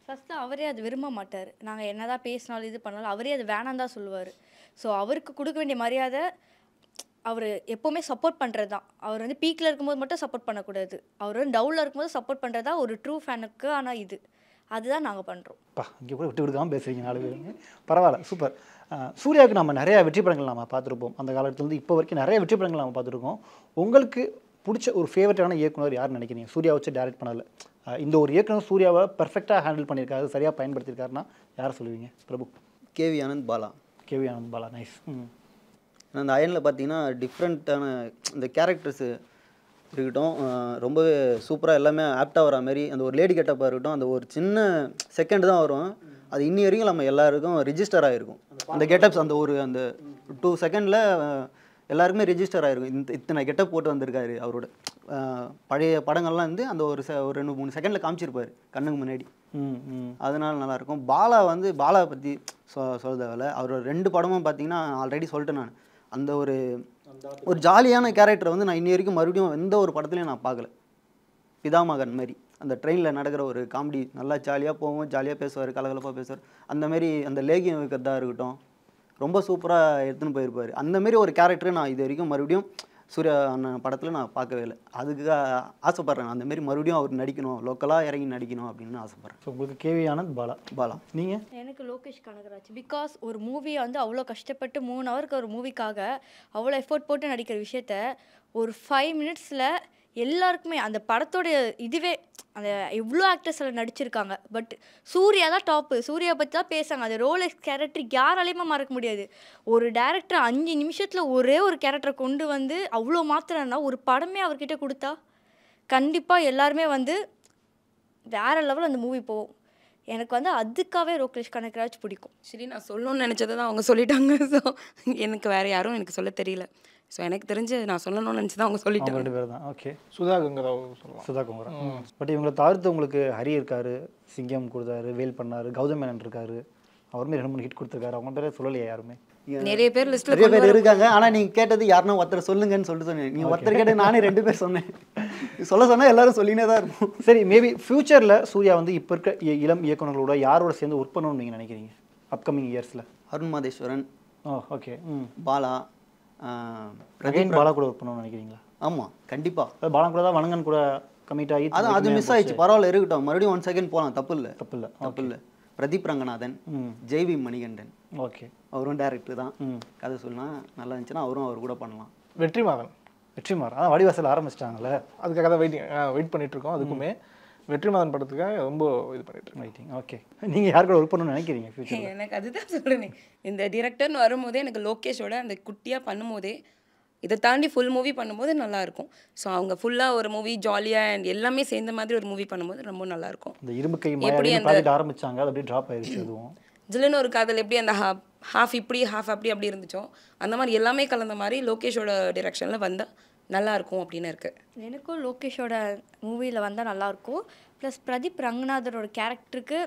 ஃபஸ்ட்டு அவரே அது விரும்ப மாட்டார். நாங்கள் என்ன தான் பேசினாலும் இது பண்ணாலும் அவரே அது வேணாம் தான் சொல்லுவார். ஸோ அவருக்கு கொடுக்க வேண்டிய மரியாதை அவர் எப்போவுமே சப்போர்ட் பண்ணுறது தான். அவர் வந்து பீக்கில் இருக்கும்போது மட்டும் சப்போர்ட் பண்ணக்கூடாது, அவர் வந்து டவுனில் இருக்கும்போது சப்போர்ட் பண்ணுறது தான் ஒரு ட்ரூ ஃபேனுக்கு. ஆனால் அதுதான் நாங்கள் பண்ணுறோம். இங்கே கூட விட்டு கொடுக்காமல் பேசுகிறீங்க 4 பேருங்க, பரவாயில்ல, சூப்பர். சூர்யாவுக்கு நம்ம நிறையா வெற்றி படங்கள் நம்ம பார்த்துருப்போம். அந்த காலத்துலேருந்து இப்போ வரைக்கும் நிறைய வெற்றி படங்கள் நம்ம பார்த்துருக்கோம். உங்களுக்கு பிடிச்ச ஒரு ஃபேவரட்டான இயக்குனர் யாருன்னு நினைக்கிறீங்க? சூர்யா வச்சு டைரக்ட் பண்ணல, இந்த ஒரு இயக்குனர் சூர்யாவை பர்ஃபெக்டாக ஹேண்டில் பண்ணியிருக்காரு, சரியாக பயன்படுத்தியிருக்காருன்னா யாரை சொல்லுவீங்க? Prabhu. KV Anand Bala. KV Anand Bala, nice. அந்த அயனில் பார்த்தீங்கன்னா டிஃப்ரெண்ட்டான இந்த கேரக்டர்ஸு இருக்கட்டும், ரொம்பவே சூப்பராக எல்லாமே ஆப்டாக வர மாதிரி. அந்த ஒரு லேடி கெட்டப்பாக இருக்கட்டும், அந்த ஒரு சின்ன செகண்ட் தான் வரும், அது இன்னி வரைக்கும் நம்ம எல்லாருக்கும் ரிஜிஸ்டர் ஆகிருக்கும். அந்த கெட்டப்ஸ் அந்த 2 செகண்டில் எல்லாருக்குமே ரிஜிஸ்டர் ஆகிருக்கும். இத்தனை கெட்டப் போட்டு வந்திருக்காரு. அவரோட பழைய படங்கள்லாம் வந்து அந்த ஒரு 2-3 செகண்டில் காமிச்சிருப்பார் கண்ணுக்கு முன்னாடி. அதனால நல்லாயிருக்கும். பாலா பற்றி சொல்ல தேவையில்ல. அவரோட 2 படமும் பார்த்தீங்கன்னா ஆல்ரெடி சொல்லிட்டேன் நான். அந்த ஒரு ஜாலியான கேரக்டரை வந்து நான் இன்னி வரைக்கும் மறுபடியும் எந்த ஒரு படத்துலையும் நான் பார்க்கல. பிதாமகன் மாதிரி அந்த ட்ரெயினில் நடக்கிற ஒரு காமெடி, நல்லா ஜாலியாக போவோம், ஜாலியாக பேசுவார், கலகலப்பாக பேசுவார். அந்த மாதிரி அந்த லேகியம் வைக்கிறதா இருக்கட்டும், ரொம்ப சூப்பராக எடுத்துன்னு போயிருப்பார். அந்தமாரி ஒரு கேரக்டரை நான் இது வரைக்கும் மறுபடியும் சூர்யா அண்ணன் படத்தில் நான் பார்க்கவே இல்லை. அதுக்கு ஆசைப்பட்றேன், அந்தமாரி மறுபடியும் அவர் நடிக்கணும், லோக்கலாக இறங்கி நடிக்கணும் அப்படின்னு ஆசைப்பட்றேன். ஸோ உங்களுக்கு கேவி ஆனந்த் பாலா. நீங்கள்? எனக்கு லோகேஷ் கனகராஜ். பிகாஸ் ஒரு மூவியை வந்து அவ்வளோ கஷ்டப்பட்டு 3 ஹவருக்கு ஒரு மூவிக்காக அவ்வளோ எஃபோர்ட் போட்டு நடிக்கிற விஷயத்த ஒரு 5 மினிட்ஸில் எல்லாருக்குமே அந்த படத்தோடைய இதுவே அந்த எவ்வளோ ஆக்டர்ஸ் அதில் நடிச்சிருக்காங்க. பட் சூர்யா தான் டாப்பு, சூர்யா பற்றி தான் பேசுகிறாங்க. அது ரோலெக்ஸ் கேரக்டர் யாராலையுமே மறக்க முடியாது. ஒரு டேரக்டர் 5 நிமிஷத்தில் ஒரே ஒரு கேரக்டரை கொண்டு வந்து அவ்வளோ மாத்திரன்னா ஒரு படமே அவர்கிட்ட கொடுத்தா கண்டிப்பாக எல்லாருமே வந்து வேறு லெவலில் அந்த மூவி போகும். எனக்கு வந்து அதுக்காகவே லோகேஷ் கனகராஜ் பிடிக்கும். சரி, நான் சொல்லணும்னு நினச்சதை தான் அவங்க சொல்லிட்டாங்க. ஸோ எனக்கு வேறு யாரும் எனக்கு சொல்ல தெரியல. ஸோ எனக்கு தெரிஞ்சு நான் சொல்லணும்னு நினச்சி தான் அவங்க சொல்லிட்டாங்க. 2 பேர் தான். ஓகே. சுதா கங்கராவ் சொல்லலாம். சுதா கங்கரா. பட் இவங்களை தவிர்த்து உங்களுக்கு ஹரி இருக்காரு, சிங்கம் கொடுத்தாரு, வேல் பண்ணாரு, கௌதம் மேனன் இருக்காரு, அவருமே 2-3 ஹிட் கொடுத்துருக்காரு. அவங்க பேரே சொல்லலையா யாருமே? நிறைய பேர் லிஸ்ட்டில் நிறைய பேர் இருக்காங்க. ஆனால் நீங்கள் கேட்டது யாருன்னா ஒருத்தர் சொல்லுங்கன்னு சொல்லிட்டு சொன்னேன். நீங்கள் ஒருத்தர் கேட்டு நானே 2 பேர் சொன்னேன். சொன்னால் எல்லாரும் சொல்லினே தான் இருக்கும். சரி, மேபி ஃப்யூச்சரில் சூர்யா வந்து இப்போ இருக்க இளம் இயக்குநர்களோட யாரோட சேர்ந்து ஒர்க் பண்ணணும்னு நீங்கள் நினைக்கிறீங்க அப்கமிங் இயர்ஸில்? அருண் மாதேஸ்வரன். ஓகே. பாலா. பாலா கூட ஒர்க் பண்ணணும்னு நினைக்கிறீங்களா? ஆமாம், கண்டிப்பாக. பாலா கூட தான் வணங்கன் கூட கமிட் ஆகி அது மிஸ் ஆயிடுச்சு. பரவாயில்ல, இருக்கட்டும், மறுபடியும் 1 செகண்ட் போகலாம், தப்பு இல்லை. பிரதீப் ரங்கநாதன், ஜெய்வி மணிகண்டன். ஓகே. அவரும் டேரக்டர் தான். கதை சொல்லலாம் நல்லா இருந்துச்சுன்னா அவரும் அவர் கூட பண்ணலாம். வெற்றிமாறன். அதான் வடிவாசல் ஆரம்பிச்சிட்டாங்கல்ல, அதுக்காக தான் வெயிட் பண்ணிட்டு இருக்கோம். அதுக்குமே வெற்றிமாறன் படத்துக்காக ரொம்ப இது பண்ணிட்டு வெயிட்டிங். ஓகே. நீங்கள் யார் கூட ஒர்க் பண்ணணும்னு நினைக்கிறீங்க ஃபியூச்சர்? எனக்கு அதுதான் சொல்கிறேனே, இந்த டிரெக்டர்னு வரும்போதே எனக்கு லோகேஷோட அந்த குட்டியாக பண்ணும்போதே இதை தாண்டி ஃபுல் மூவி பண்ணும்போது நல்லாயிருக்கும். ஸோ அவங்க ஃபுல்லாக ஒரு மூவி ஜாலியாக அண்ட் எல்லாமே சேர்ந்த மாதிரி ஒரு மூவி பண்ணும்போது ரொம்ப நல்லாயிருக்கும். இந்த இரும்பு கை எப்படி அந்த ப்ராஜெக்ட் ஆரம்பிச்சாங்க, அது அப்படியே ட்ராப் ஆயிருச்சு. அதுவும் ஜில்லுன்னு ஒரு காதல் எப்படி அந்த ஹாஃப் இப்படி ஹாஃப் அப்படி இருந்துச்சோ அந்த மாதிரி எல்லாமே கலந்த மாதிரி லோகேஷோட டிரெக்ஷனில் வந்தால் நல்லாயிருக்கும் அப்படின்னு இருக்குது. எனக்கும் லோகேஷோட மூவியில் வந்தால் நல்லாயிருக்கும். ப்ளஸ் பிரதீப் ரங்கநாதரோட கேரக்டருக்கு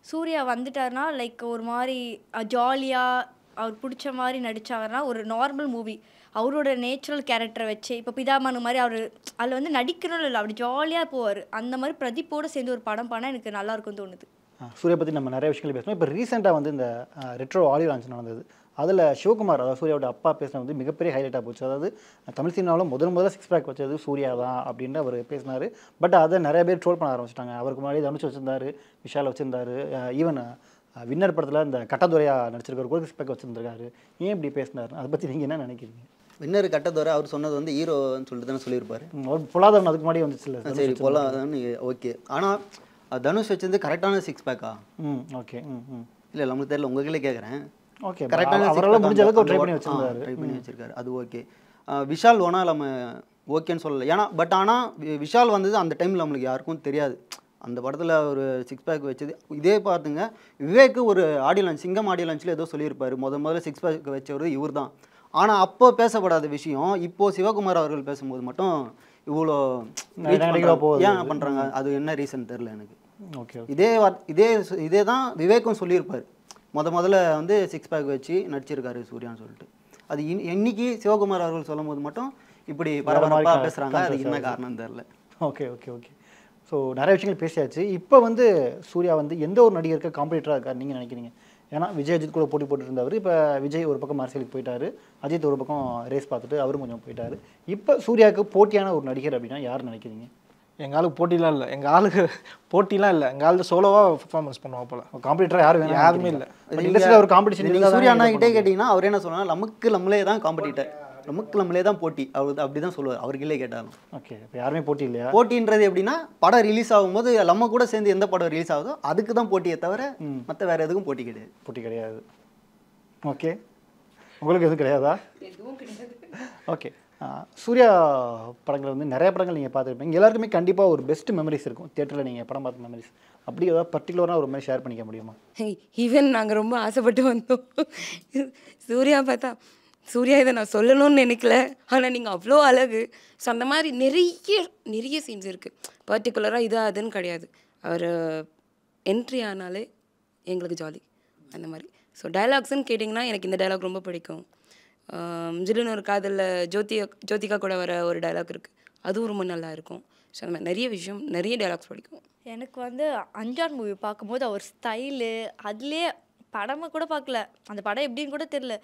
சூர்யா வந்துட்டாருன்னா லைக் ஒரு மாதிரி ஜாலியாக அவர் பிடிச்ச மாதிரி நடித்தாருன்னா ஒரு நார்மல் மூவி அவரோட நேச்சுரல் கேரக்டரை வச்சு இப்போ பிதாமனு மாதிரி அவர் அதில் வந்து நடிக்கணும் இல்லை அப்படி ஜாலியாக போவார். அந்த மாதிரி பிரதீப்போடு சேர்ந்து ஒரு படம் பண்ணால் எனக்கு நல்லாயிருக்கும்னு தோணுது. சூர்யா பற்றி நம்ம நிறைய விஷயங்கள் பேசணும். இப்போ ரீசெண்டாக வந்து இந்த ரெட்ரோ ஆடியோ லான்ச் நடந்தது. அதில் சிவகுமார், அதாவது சூர்யாவோட அப்பா பேசினது வந்து மிகப்பெரிய ஹைலைட்டாக போச்சு. அதாவது தமிழ் சினிமாவில் முதல்ல சிக்ஸ் பேக் வச்சது சூர்யா தான் அப்படின்னு அவர் பேசினார். பட் அதை நிறைய பேர் ட்ரோல் பண்ண ஆரம்பிச்சிட்டாங்க. அவருக்கு முன்னாடி தனுஷ் வச்சிருந்தாரு, விஷால் வச்சிருந்தாரு, ஈவன் வின்னர் படத்தில் இந்த கட்டதுரையாக நடிச்சிருக்காரு கூட சிக்ஸ் பேக் வச்சிருந்திருக்காரு. ஏன் இப்படி பேசினார்? அதை பற்றி நீங்கள் என்ன நினைக்கிறீங்க? வின்னர் கட்டதுரை அவர் சொன்னது வந்து ஹீரோன்னு சொல்லிட்டு தானே சொல்லியிருப்பாரு. அவர் பொல்லாதவன் அதுக்கு முன்னாடி வந்துச்சு இல்லை? சரி, பொல்லாதவன் ஓகே. ஆனால் தனுஷ் வச்சிருந்து கரெக்டான சிக்ஸ் பேக்கா? ஓகே. இல்லை நம்மளுக்கு தெரியல, உங்ககிட்ட கேட்குறேன். ஓகே, கரெக்டான அவரால் முடிஞ்ச அளவுக்கு ட்ரை பண்ணி வச்சிருக்காரு. அது ஓகே. விஷால் வேணால் நம்ம ஓகேன்னு சொல்லலை. ஏன்னா ஆனால் விஷால் வந்தது அந்த டைமில் நம்மளுக்கு யாருக்கும் தெரியாது. அந்த படத்தில் ஒரு சிக்ஸ் பேக் வச்சது இதே பார்த்துங்க. விவேக்கு ஒரு ஆடியோ லான்ச், சிங்கம் ஆடியோ லான்ச்சில் ஏதோ சொல்லியிருப்பார், முதல்ல சிக்ஸ் பேக் வச்சவர் இவர் தான். ஆனால் அப்போ பேசப்படாத விஷயம் இப்போது சிவகுமார் அவர்கள் பேசும்போது மட்டும் இவ்வளோ ஏன் பண்ணுறாங்க? அது என்ன ரீசன் தெரில எனக்கு. ஓகே, இதே தான் விவேக்கும் சொல்லியிருப்பார், முதல்ல வந்து சிக்ஸ் பேக் வச்சு நடிச்சிருக்காரு சூர்யான்னு சொல்லிட்டு. அது இன்னைக்கு சிவகுமார் அவர்கள் சொல்லும் போது மட்டும் இப்படி பரபரப்பாக பேசுகிறாங்க. அதுக்கு என்ன காரணம் தெரில. ஓகே. ஸோ நிறைய விஷயங்கள் பேசியாச்சு. இப்போ வந்து சூர்யா வந்து எந்த ஒரு நடிகருக்கு காம்படிட்டராக இருக்கார் நீங்கள் நினைக்கிறீங்க? ஏன்னா விஜய் அஜித் கூட போட்டி போட்டு இருந்தவர். இப்போ விஜய் ஒரு பக்கம் அரசியலுக்கு போயிட்டாரு, அஜித் ஒரு பக்கம் ரேஸ் பார்த்துட்டு அவரும் கொஞ்சம் போயிட்டாரு. இப்போ சூர்யாவுக்கு போட்டியான ஒரு நடிகர் அப்படின்னா யார் நினைக்கிறீங்க? எங்கள் ஆளுக்கு போட்டிலாம் இல்லை. எங்கள் ஆளுக்கு போட்டிலாம் இல்லை. எங்கள் ஆளு சோலோவாக பர்ஃபார்மன்ஸ் பண்ணுவோம். போல காம்படிட்டராக யாரும் யாருமே இல்லை. இண்டஸ்ட்ரியில் ஒரு காம்படிஷன் சூர்யா அண்ணா கிட்டே கேட்டிங்கன்னா அவர் என்ன சொல்லுவாங்க, நம்மளே தான் காம்படிட்டர், நம்மளே தான் போட்டி. அவர் அப்படி தான் சொல்லுவார் அவர்களே கேட்டாலும். ஓகே, இப்போ யாருமே போட்டி இல்லையா? போட்டின்றது எப்படின்னா படம் ரிலீஸ் ஆகும்போது நம்ம கூட சேர்ந்து எந்த படம் ரிலீஸ் ஆகுதோ அதுக்கு தான் போட்டியே தவிர மற்ற வேற எதுக்கும் போட்டி கிடையாது. ஓகே, உங்களுக்கு எதுவும் கிடையாதா? ஓகே, சூர்யா படங்கள் வந்து நிறைய படங்கள் நீங்கள் பார்த்துருப்பீங்க. எல்லாருக்குமே கண்டிப்பாக ஒரு பெஸ்ட் மெமரிஸ் இருக்கும் தியேட்டரில் நீங்கள் படம் பார்த்த மெமரிஸ். அப்படி ஏதாவது பர்டிகுலராக ஒரு மாதிரி ஷேர் பண்ணிக்க முடியுமா? ஈவன் நாங்கள் ரொம்ப ஆசைப்பட்டு வந்தோம் சூர்யா பார்த்தா. சூர்யா இதை நான் சொல்லணும்னு நினைக்கல, ஆனால் நீங்கள் அவ்வளோ அழகு. ஸோ அந்த மாதிரி நிறைய சீன்ஸ் இருக்குது. பர்டிகுலராக இது அதுன்னு கிடையாது. அவர் என்ட்ரி ஆனாலே எங்களுக்கு ஜாலி அந்த மாதிரி. ஸோ டைலாக்ஸ்ன்னு கேட்டிங்கன்னா எனக்கு இந்த டைலாக் ரொம்ப பிடிக்கும். ஜில்லுன்னு ஒரு காதலில் ஜோதிகா கூட வர ஒரு டைலாக் இருக்குது, அதுவும் ரொம்ப நல்லா இருக்கும். ஸோ அந்த மாதிரி நிறைய டைலாக்ஸ் பிடிக்கும். எனக்கு வந்து அஞ்சான் மூவி பார்க்கும்போது அவர் ஸ்டைலு அதுலேயே படமாக கூட பார்க்கல, அந்த படம் எப்படின்னு கூட தெரில.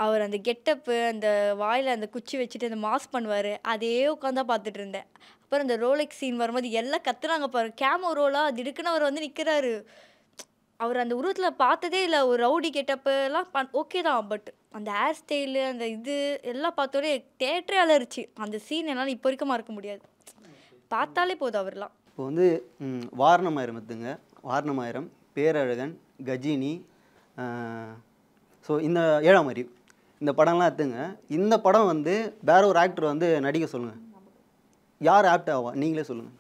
அவர் அந்த கெட்டப்பு, அந்த வாயில் அந்த குச்சி வச்சுட்டு அந்த மாஸ் பண்ணுவார், அதே உட்காந்தா பார்த்துட்டு இருந்தேன். அப்புறம் அந்த ரோலெக்ஸ் சீன் வரும்போது எல்லாம் கத்துறாங்க பாரு, கேமோ ரோலாக திடுக்குன்னு அவர் வந்து நிற்கிறாரு. அவர் அந்த உருவத்தில் பார்த்ததே இல்லை. ஒரு ரவுடி கெட்டப்பு எல்லாம் ஓகே தான், பட் அந்த ஹேர் ஸ்டைலு அந்த இது எல்லாம் பார்த்தோன்னே தேட்டரே அலறிச்சு. அந்த சீன் என்னால் இப்போ வரைக்கும் மறக்க முடியாது, பார்த்தாலே போதும் அவர்லாம். இப்போ வந்து வாரணமாயிரம் எடுத்துங்க. வாரணமாயிரம், பேரழகன், கஜினி, ஸோ இந்த 7ஆம் அறிவு, இந்த படம்லாம் எடுத்துங்க. இந்த படம் வந்து வேற ஒரு ஆக்டர் வந்து நடிக்க சொல்லுங்கள், யார் ஆப்ட் ஆவா நீங்களே சொல்லுங்கள்.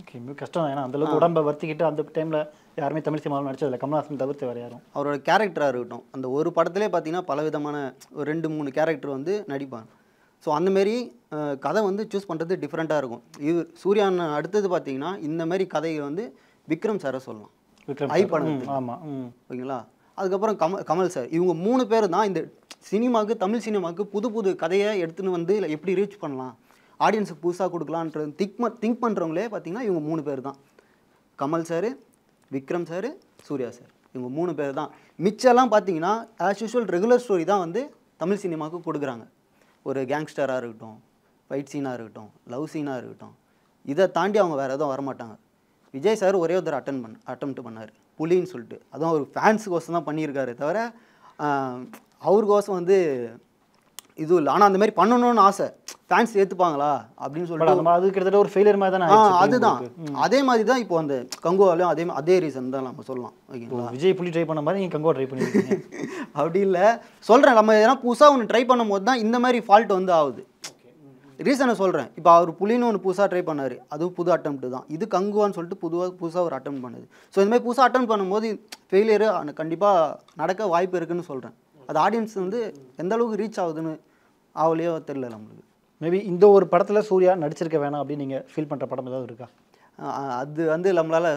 ஓகே, மிக கஷ்டம். ஏன்னா அந்தளவுக்கு உடம்பை வர்த்திக்கிட்டு அந்த டைமில் யாருமே தமிழ் சினிமாவில் நடிச்சதில்லை, கமல்ஹாசன் தவிர்த்து வேறு யாரும். அவரோட கேரக்டராக இருக்கட்டும், அந்த ஒரு படத்துலேயே பார்த்தீங்கன்னா பல விதமான ஒரு 2-3 கேரக்டர் வந்து நடிப்பாங்க. ஸோ அந்தமாரி கதை வந்து சூஸ் பண்ணுறது டிஃப்ரெண்ட்டாக இருக்கும். இது சூர்யான் அடுத்தது பார்த்தீங்கன்னா இந்தமாரி கதையை வந்து விக்ரம் சாரை சொல்லலாம். ஐ படம். ஆமாம், ஓகேங்களா. அதுக்கப்புறம் கமல் சார், இவங்க 3 பேர் தான் இந்த சினிமாவுக்கு, தமிழ் சினிமாவுக்கு புது கதையை எடுத்துன்னு வந்து எப்படி ரீச் பண்ணலாம், ஆடியன்ஸுக்கு புதுசாக கொடுக்கலான்றது திங்க் பண்ணுறவங்களே பார்த்தீங்கன்னா இவங்க 3 பேர் தான். Kamal sir, Vikram sir, Suriya sir, இவங்க 3 பேர் தான். மிச்சம்லாம் பார்த்தீங்கன்னா ஆஸ் யூஷுவல் ரெகுலர் ஸ்டோரி தான் வந்து தமிழ் சினிமாவுக்கு கொடுக்குறாங்க. ஒரு கேங்ஸ்டராக இருக்கட்டும், ஃபைட் சீனாக இருக்கட்டும், லவ் சீனாக இருக்கட்டும், இதை தாண்டி அவங்க வேறு எதுவும் வரமாட்டாங்க. விஜய் சார் ஒரே ஒரு அட்டெம்ப்ட் பண்ணார், புலின்னு சொல்லிட்டு. அதுவும் அவர் ஃபேன்ஸுக்கோசம் தான் பண்ணியிருக்காரு தவிர அவருக்கோசம் வந்து இதுவும் இல்லை. ஆனால் அந்த மாதிரி பண்ணணும்னு ஆசை. ஃபேன்ஸ் ஏற்றுப்பாங்களா அப்படின்னு பட் சொல்லிட்டு நம்ம அது கிட்டத்தட்ட ஒரு ஃபெயிலியர் மாதிரி தானே ஆயிடுச்சு அதுதான் உங்களுக்கு. அதே மாதிரி தான் இப்போ அந்த கங்குவாலையும் அதே ரீசன் தான் நம்ம சொல்லலாம் ஓகேங்களா. விஜய் புலி ட்ரை பண்ண மாதிரி நீங்கள் கங்கோ ட்ரை பண்ணிருக்கீங்க. அப்படி இல்லை சொல்கிறேன், நம்ம எதனா புதுசாக ஒன்று ட்ரை பண்ணும் போது தான் இந்த மாதிரி ஃபால்ட் வந்து ஆகுது. ரீசனை சொல்கிறேன், இப்போ அவர் புலின்னு ஒன்று புதுசாக ட்ரை பண்ணார், அதுவும் புது அட்டம்ப்ட் தான். இது கங்குவான்னு சொல்லிட்டு புதுசாக ஒரு அட்டம் பண்ணுது. ஸோ இந்த மாதிரி புதுசாக அட்டம் பண்ணும்போது ஃபெயிலியரு கண்டிப்பாக நடக்க வாய்ப்பு இருக்குன்னு சொல்கிறேன். அது ஆடியன்ஸ் வந்து எந்த அளவுக்கு ரீச் ஆகுதுன்னு ஆகலையோ தெரியல நம்மளுக்கு. மேபி இந்த ஒரு படத்தில் சூர்யா நடிச்சிருக்க வேணாம் அப்படின்னு நீங்கள் ஃபீல் பண்ணுற படம் ஏதாவது இருக்கா? அது வந்து நம்மளால்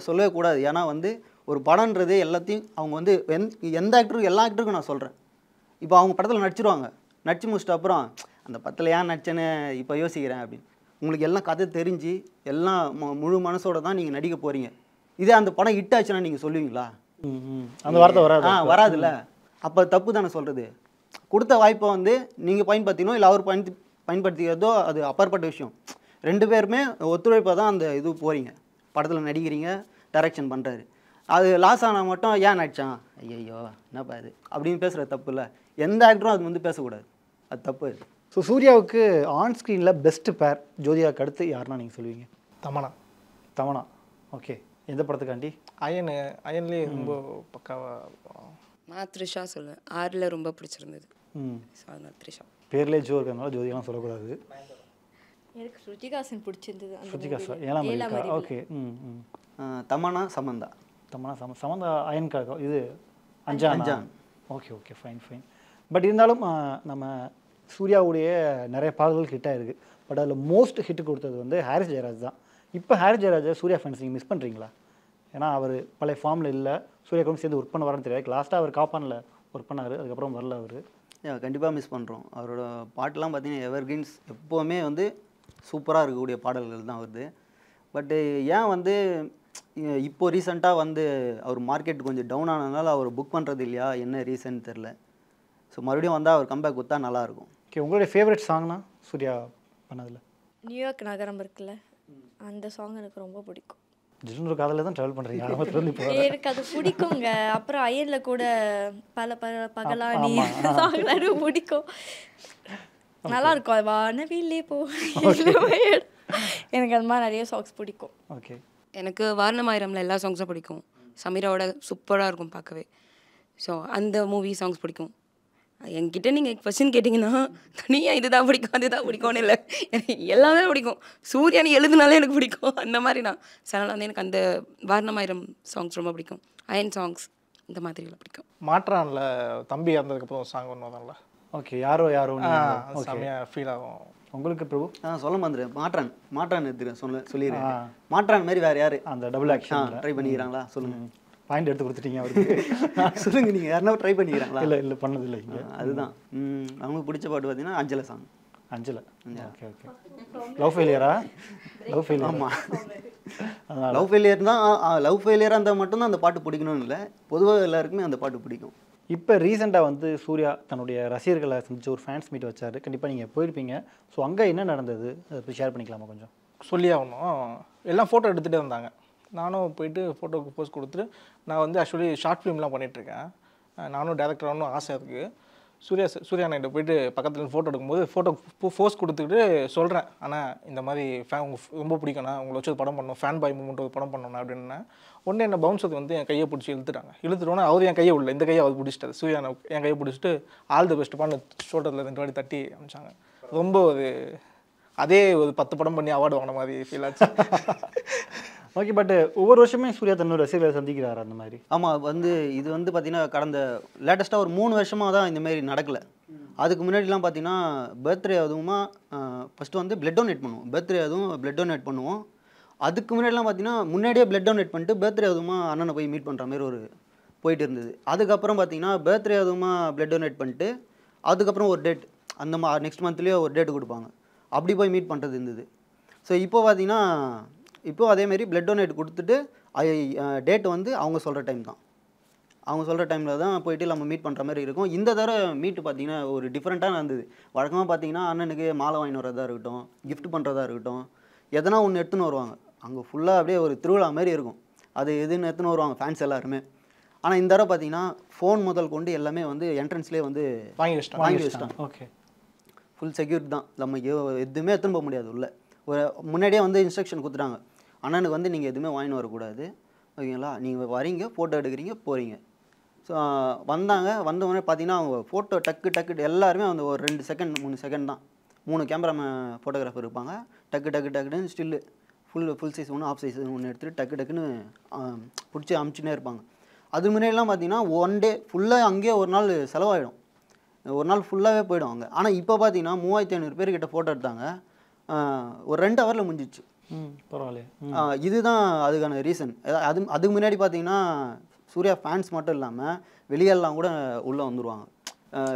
சொல்லவே கூடாது. ஏன்னா வந்து ஒரு படம்ன்றது எல்லாத்தையும் அவங்க வந்து எந்த ஆக்டருக்கும் எல்லா ஆக்டருக்கும் நான் சொல்கிறேன், இப்போ அவங்க படத்தில் நடிச்சிருவாங்க, நடிச்சு முடிச்சிட்ட அப்புறம் அந்த படத்தில் ஏன் நடிச்சேன்னு இப்போ யோசிக்கிறேன் அப்படின்னு. உங்களுக்கு எல்லாம் கதை தெரிஞ்சு எல்லாம் முழு மனசோட தான் நீங்கள் நடிக்க போகிறீங்க. இதே அந்த படம் ஹிட் ஆச்சுன்னா நீங்கள் சொல்லுவீங்களா? அந்த வார்த்தை வராது. வராதுல்ல. அப்போ தப்பு தானே சொல்கிறது. கொடுத்த வாய்ப்பை வந்து நீங்கள் பயன்படுத்தினோ இல்லை அவர் பயன்படுத்திக்கிறதோ அது அப்பாற்பட்ட விஷயம். 2 பேருமே ஒத்துழைப்பாக தான் அந்த இது போகிறீங்க, படத்தில் நடிக்கிறீங்க, டைரக்ஷன் பண்ணுறாரு. அது லாஸ் ஆனால் மட்டும் ஏன் நடிச்சான் ஐயோ என்னப்பா இது அப்படின்னு பேசுகிற தப்பு இல்லை. எந்த ஆக்டரும் அது வந்து பேசக்கூடாது, அது தப்பு. ஸோ சூர்யாவுக்கு ஆன் ஸ்க்ரீனில் பெஸ்ட் பேர் ஜோதிகாவுக்கு அடுத்து யாருன்னா நீங்கள் சொல்லுவீங்க? தமனா. ஓகே, எந்த படத்துக்காண்டி? அயன்லேயே ரொம்ப பக்காவாக. நான் த்ரிஷா சொல்லுவேன், 6ல் ரொம்ப பிடிச்சிருந்தது. ஸோ அதனால் த்ரிஷா. பேர்லேயே ஜோ இருக்கிறதுனால ஜோதிகாலாம் சொல்லக்கூடாது. எனக்கு ஸ்ருதிகாசன் பிடிச்சிருந்தது. ஸ்ருதிகாசா ஏழாம். ஓகே. தமனா சமந்தா. சமந்தா அயன்காக இது அஞ்சான். Okay fine. பட் இருந்தாலும் நம்ம சூர்யாவுடைய நிறைய பாடல்கள் ஹிட்டாக இருக்குது. பட் அதில் மோஸ்ட் ஹிட் கொடுத்தது வந்து ஹாரிஸ் ஜெயராஜ் தான். இப்போ ஹாரிஸ் ஜெயராஜை சூர்யா ஃபேன்ஸ் நீங்கள் மிஸ் பண்ணுறீங்களா? ஏன்னா அவர் பழைய ஃபார்மில் இல்லை, சூர்யா கூட சேர்ந்து ஒர்க் பண்ண வரன்னு தெரியாது. லாஸ்ட்டாக அவர் காப்பானில் ஒர்க் பண்ணார், அதுக்கப்புறம் வரல அவர். கண்டிப்பாக மிஸ் பண்ணுறோம். அவரோட பாட்டெலாம் பார்த்தீங்கன்னா எவர்கிரீன்ஸ், எப்போவுமே வந்து சூப்பராக இருக்கக்கூடிய பாடல்கள் தான் வருது. பட்டு ஏன் வந்து இப்போது ரீசெண்டாக வந்து அவர் மார்க்கெட் கொஞ்சம் டவுன் ஆனதுனால அவர் புக் பண்ணுறது இல்லையா, என்ன ரீசன் தெரில. ஸோ மறுபடியும் வந்தால் அவர் கம்பேக் கொடுத்தா நல்லாயிருக்கும். ஓகே, உங்களுடைய ஃபேவரட் சாங்னா சூர்யா பண்ணதில்? நியூயார்க் நகரம் இருக்குல்ல, அந்த சாங் எனக்கு ரொம்ப பிடிக்கும். ஜின்னு காதலில் தான் ட்ராவல் பண்ணுறீங்க ஆரம்பத்துலேருந்து இப்போ? எனக்கு அது பிடிக்குங்க. அப்புறம் அயனில் கூட பல பகலானி சாங்லாம் பிடிக்கும், நல்லா இருக்கும். வானவில்லே போ, எனக்கு அந்த மாதிரி நிறைய சாங்ஸ் பிடிக்கும். ஓகே, எனக்கு வாரணமாயிரம்ல எல்லா சாங்ஸும் பிடிக்கும். சமீராவோட சூப்பராக இருக்கும் பார்க்கவே. ஸோ அந்த மூவி சாங்ஸ் பிடிக்கும். என்கிட்ட நீங்கள் கொஸ்டின் கேட்டிங்கன்னா தனியாக இதுதான் பிடிக்கும் அதுதான் பிடிக்கும்னு இல்லை, எனக்கு எல்லாமே பிடிக்கும். சூர்யானி எழுதுனாலே எனக்கு பிடிக்கும், அந்த மாதிரி நான் அதனால் வந்து எனக்கு அந்த வாரணமாயிரம் சாங்ஸ் ரொம்ப பிடிக்கும். அயன் சாங்ஸ் இந்த மாதிரிலாம் பிடிக்கும். மாற்றான்ல தம்பி இறந்ததுக்கப்புறம் சாங் ஒன்று வரல. ஓகே, யாரோ செம்மையாக ஃபீல் ஆகும். உங்களுக்கு பிரபு? சொல்ல வந்துடுறேன், மாற்றான் எடுத்துக்கிறேன் சொல்லிடுறேன். மாற்றான் மாதிரி வேறு யார் அந்த டபுள் ஆக்ஷன் ட்ரை பண்ணிக்கிறாங்களா சொல்லுங்கள். பாயிண்ட் எடுத்து கொடுத்துட்டீங்க அவருக்கு. சொல்லுங்கள், நீங்கள் யாருன்னா ட்ரை பண்ணிக்கிறாங்களா? இல்லை பண்ணதில்லை இங்கே. அதுதான் அவங்களுக்கு பிடிச்ச பாட்டு பார்த்தீங்கன்னா அஞ்சலை சாங். ஓகே. லவ் ஃபெயிலியரா? ஆமாம், லவ் ஃபெயிலியர் தான். லவ் ஃபெயிலியராக இருந்தால் மட்டும்தான் அந்த பாட்டு பிடிக்கணும்னு இல்லை, பொதுவாக எல்லாருக்குமே அந்த பாட்டு பிடிக்கும். இப்போ ரீசெண்டாக வந்து சூர்யா தன்னுடைய ரசிகர்களை சந்திச்சு ஒரு ஃபேன்ஸ் மீட் வச்சார். கண்டிப்பாக நீங்கள் போயிருப்பீங்க. ஸோ அங்கே என்ன நடந்தது அதை போய் ஷேர் பண்ணிக்கலாமா கொஞ்சம்? சொல்லி ஆகணும். எல்லாம் ஃபோட்டோ எடுத்துகிட்டே இருந்தாங்க. நானும் போயிட்டு ஃபோட்டோக்கு போஸ்ட் கொடுத்துட்டு, நான் வந்து ஆக்சுவலி ஷார்ட் ஃபிலிம்லாம் பண்ணிகிட்ருக்கேன். நானும் டேரக்டர் ஆகணும் ஆசை இருக்குது. சூர்யா நைட்டை போயிட்டு பக்கத்தில் ஃபோட்டோ எடுக்கும்போது ஃபோட்டோ போஸ்ட் கொடுத்துக்கிட்டு சொல்கிறேன், ஆனால் இந்த மாதிரி உங்களுக்கு ரொம்ப பிடிக்கணும், உங்களை வச்சு படம் பண்ணணும், ஃபேன் பாய் மூமெண்ட் ஒரு படம் பண்ணணும் அப்படின்னா உடனே என்ன பவுன்ஸர் வந்து என் கையை பிடிச்சி இழுத்துட்டோன்னா அவர் என் கையை உள்ள இந்த கையை அவர் பிடிச்சிட்டாரு. சூர்யா என் கையை பிடிச்சிட்டு ஆல் தி பெஸ்ட் பண்ணு ஷோல்டரில் 2 வாட்டி தட்டி அனுப்பிச்சாங்க. ரொம்ப ஒரு அதே ஒரு 10 படம் பண்ணி அவார்டு வாங்கின மாதிரி ஃபீல் ஆச்சு. ஓகே, பட் ஒவ்வொரு வருஷமே சூர்யா தன்னோட ரசிகர்களை சந்திக்கிறாரு அந்த மாதிரி. ஆமாம், வந்து இது வந்து பார்த்திங்கன்னா கடந்த லேட்டஸ்ட்டாக ஒரு 3 வருஷமாக தான் இந்தமாரி நடக்கலை. அதுக்கு முன்னாடிலாம் பார்த்திங்கன்னா பர்த்டே அதுவுமா ஃபஸ்ட்டு வந்து பிளட் டொனேட் பண்ணுவோம். பர்த்டே அதுவும் பிளட் டொனேட் பண்ணுவோம். அதுக்கு முன்னாடிலாம் பார்த்திங்கன்னா முன்னாடியே பிளட் டொனேட் பண்ணிட்டு பர்த்டே அதுவுமா அண்ணனை போய் மீட் பண்ணுற மாதிரி ஒரு போயிட்டு இருந்தது. அதுக்கப்புறம் பார்த்திங்கன்னா பர்த்டே அதுவுமா பிளட் டொனேட் பண்ணிட்டு அதுக்கப்புறம் ஒரு டேட் அந்த நெக்ஸ்ட் மந்த்லேயே ஒரு டேட்டு கொடுப்பாங்க, அப்படி போய் மீட் பண்ணுறது இருந்தது. ஸோ இப்போ பார்த்திங்கன்னா இப்போது அதேமாரி பிளட் டொனேட் கொடுத்துட்டு டேட் வந்து அவங்க சொல்கிற டைம் தான், அவங்க சொல்கிற டைமில் தான் போயிட்டு நம்ம மீட் பண்ணுற மாதிரி இருக்கும். இந்த தடவை மீட்டு பார்த்திங்கன்னா ஒரு டிஃப்ரெண்ட்டாக இருந்தது. வழக்கமாக பார்த்திங்கன்னா அண்ணனுக்கு மாலை வாங்கிட்டு வரதா இருக்கட்டும், கிஃப்ட் பண்ணுறதா இருக்கட்டும், எதனா ஒன்று எடுத்துன்னு வருவாங்க. அங்கே ஃபுல்லாக அப்படியே ஒரு திருவிழா மாதிரி இருக்கும். அது எதுன்னு எடுத்துன்னு வருவாங்க ஃபேன்ஸ் எல்லாருமே. ஆனால் இந்த தடவை பார்த்திங்கன்னா ஃபோன் முதல் கொண்டு எல்லாமே வந்து என்ட்ரன்ஸ்லேயே வந்து வாங்கி வச்சிட்டாங்க. ஓகே, ஃபுல் செக்யூரிட்டி தான். நம்ம எதுவுமே எடுத்துன்னு போக முடியாது உள்ள. ஒரு முன்னாடியே வந்து இன்ஸ்ட்ரக்ஷன் கொடுத்துட்டாங்க, அண்ணனுக்கு வந்து நீங்கள் எதுவுமே வாங்கின்னு வரக்கூடாது, ஓகேங்களா, நீங்கள் வரீங்க ஃபோட்டோ எடுக்கிறீங்க போகிறீங்க. ஸோ வந்தவொடனே பார்த்தீங்கன்னா அவங்க ஃபோட்டோ டக்கு எல்லாருமே அந்த ஒரு 2 செகண்ட் 3 செகண்ட் தான். 3 கேமராமேன் ஃபோட்டோகிராஃபர் இருப்பாங்க. டக்குன்னு ஸ்டில்லு ஃபுல் சைஸ் ஒன்று ஆஃப் சைஸ் ஒன்று எடுத்துகிட்டு டக்குன்னு பிடிச்சி அமுச்சுனே இருப்பாங்க. அது முன்னாடிலாம் பார்த்தீங்கன்னா 1 டே ஃபுல்லாக அங்கேயே ஒரு நாள் செலவாயிடும், ஒரு நாள் ஃபுல்லாகவே போயிடும் அங்கே. ஆனால் இப்போ பார்த்தீங்கன்னா 3500 பேர்கிட்ட ஃபோட்டோ எடுத்தாங்க, ஒரு 2 ஹவரில் முடிஞ்சிச்சு. பரவாயில்ல. இதுதான் அதுக்கான ரீசன். அதுக்கு முன்னாடி பார்த்தீங்கன்னா சூர்யா ஃபேன்ஸ் மட்டும் இல்லாமல் வெளியெல்லாம் கூட உள்ளே வந்துடுவாங்க,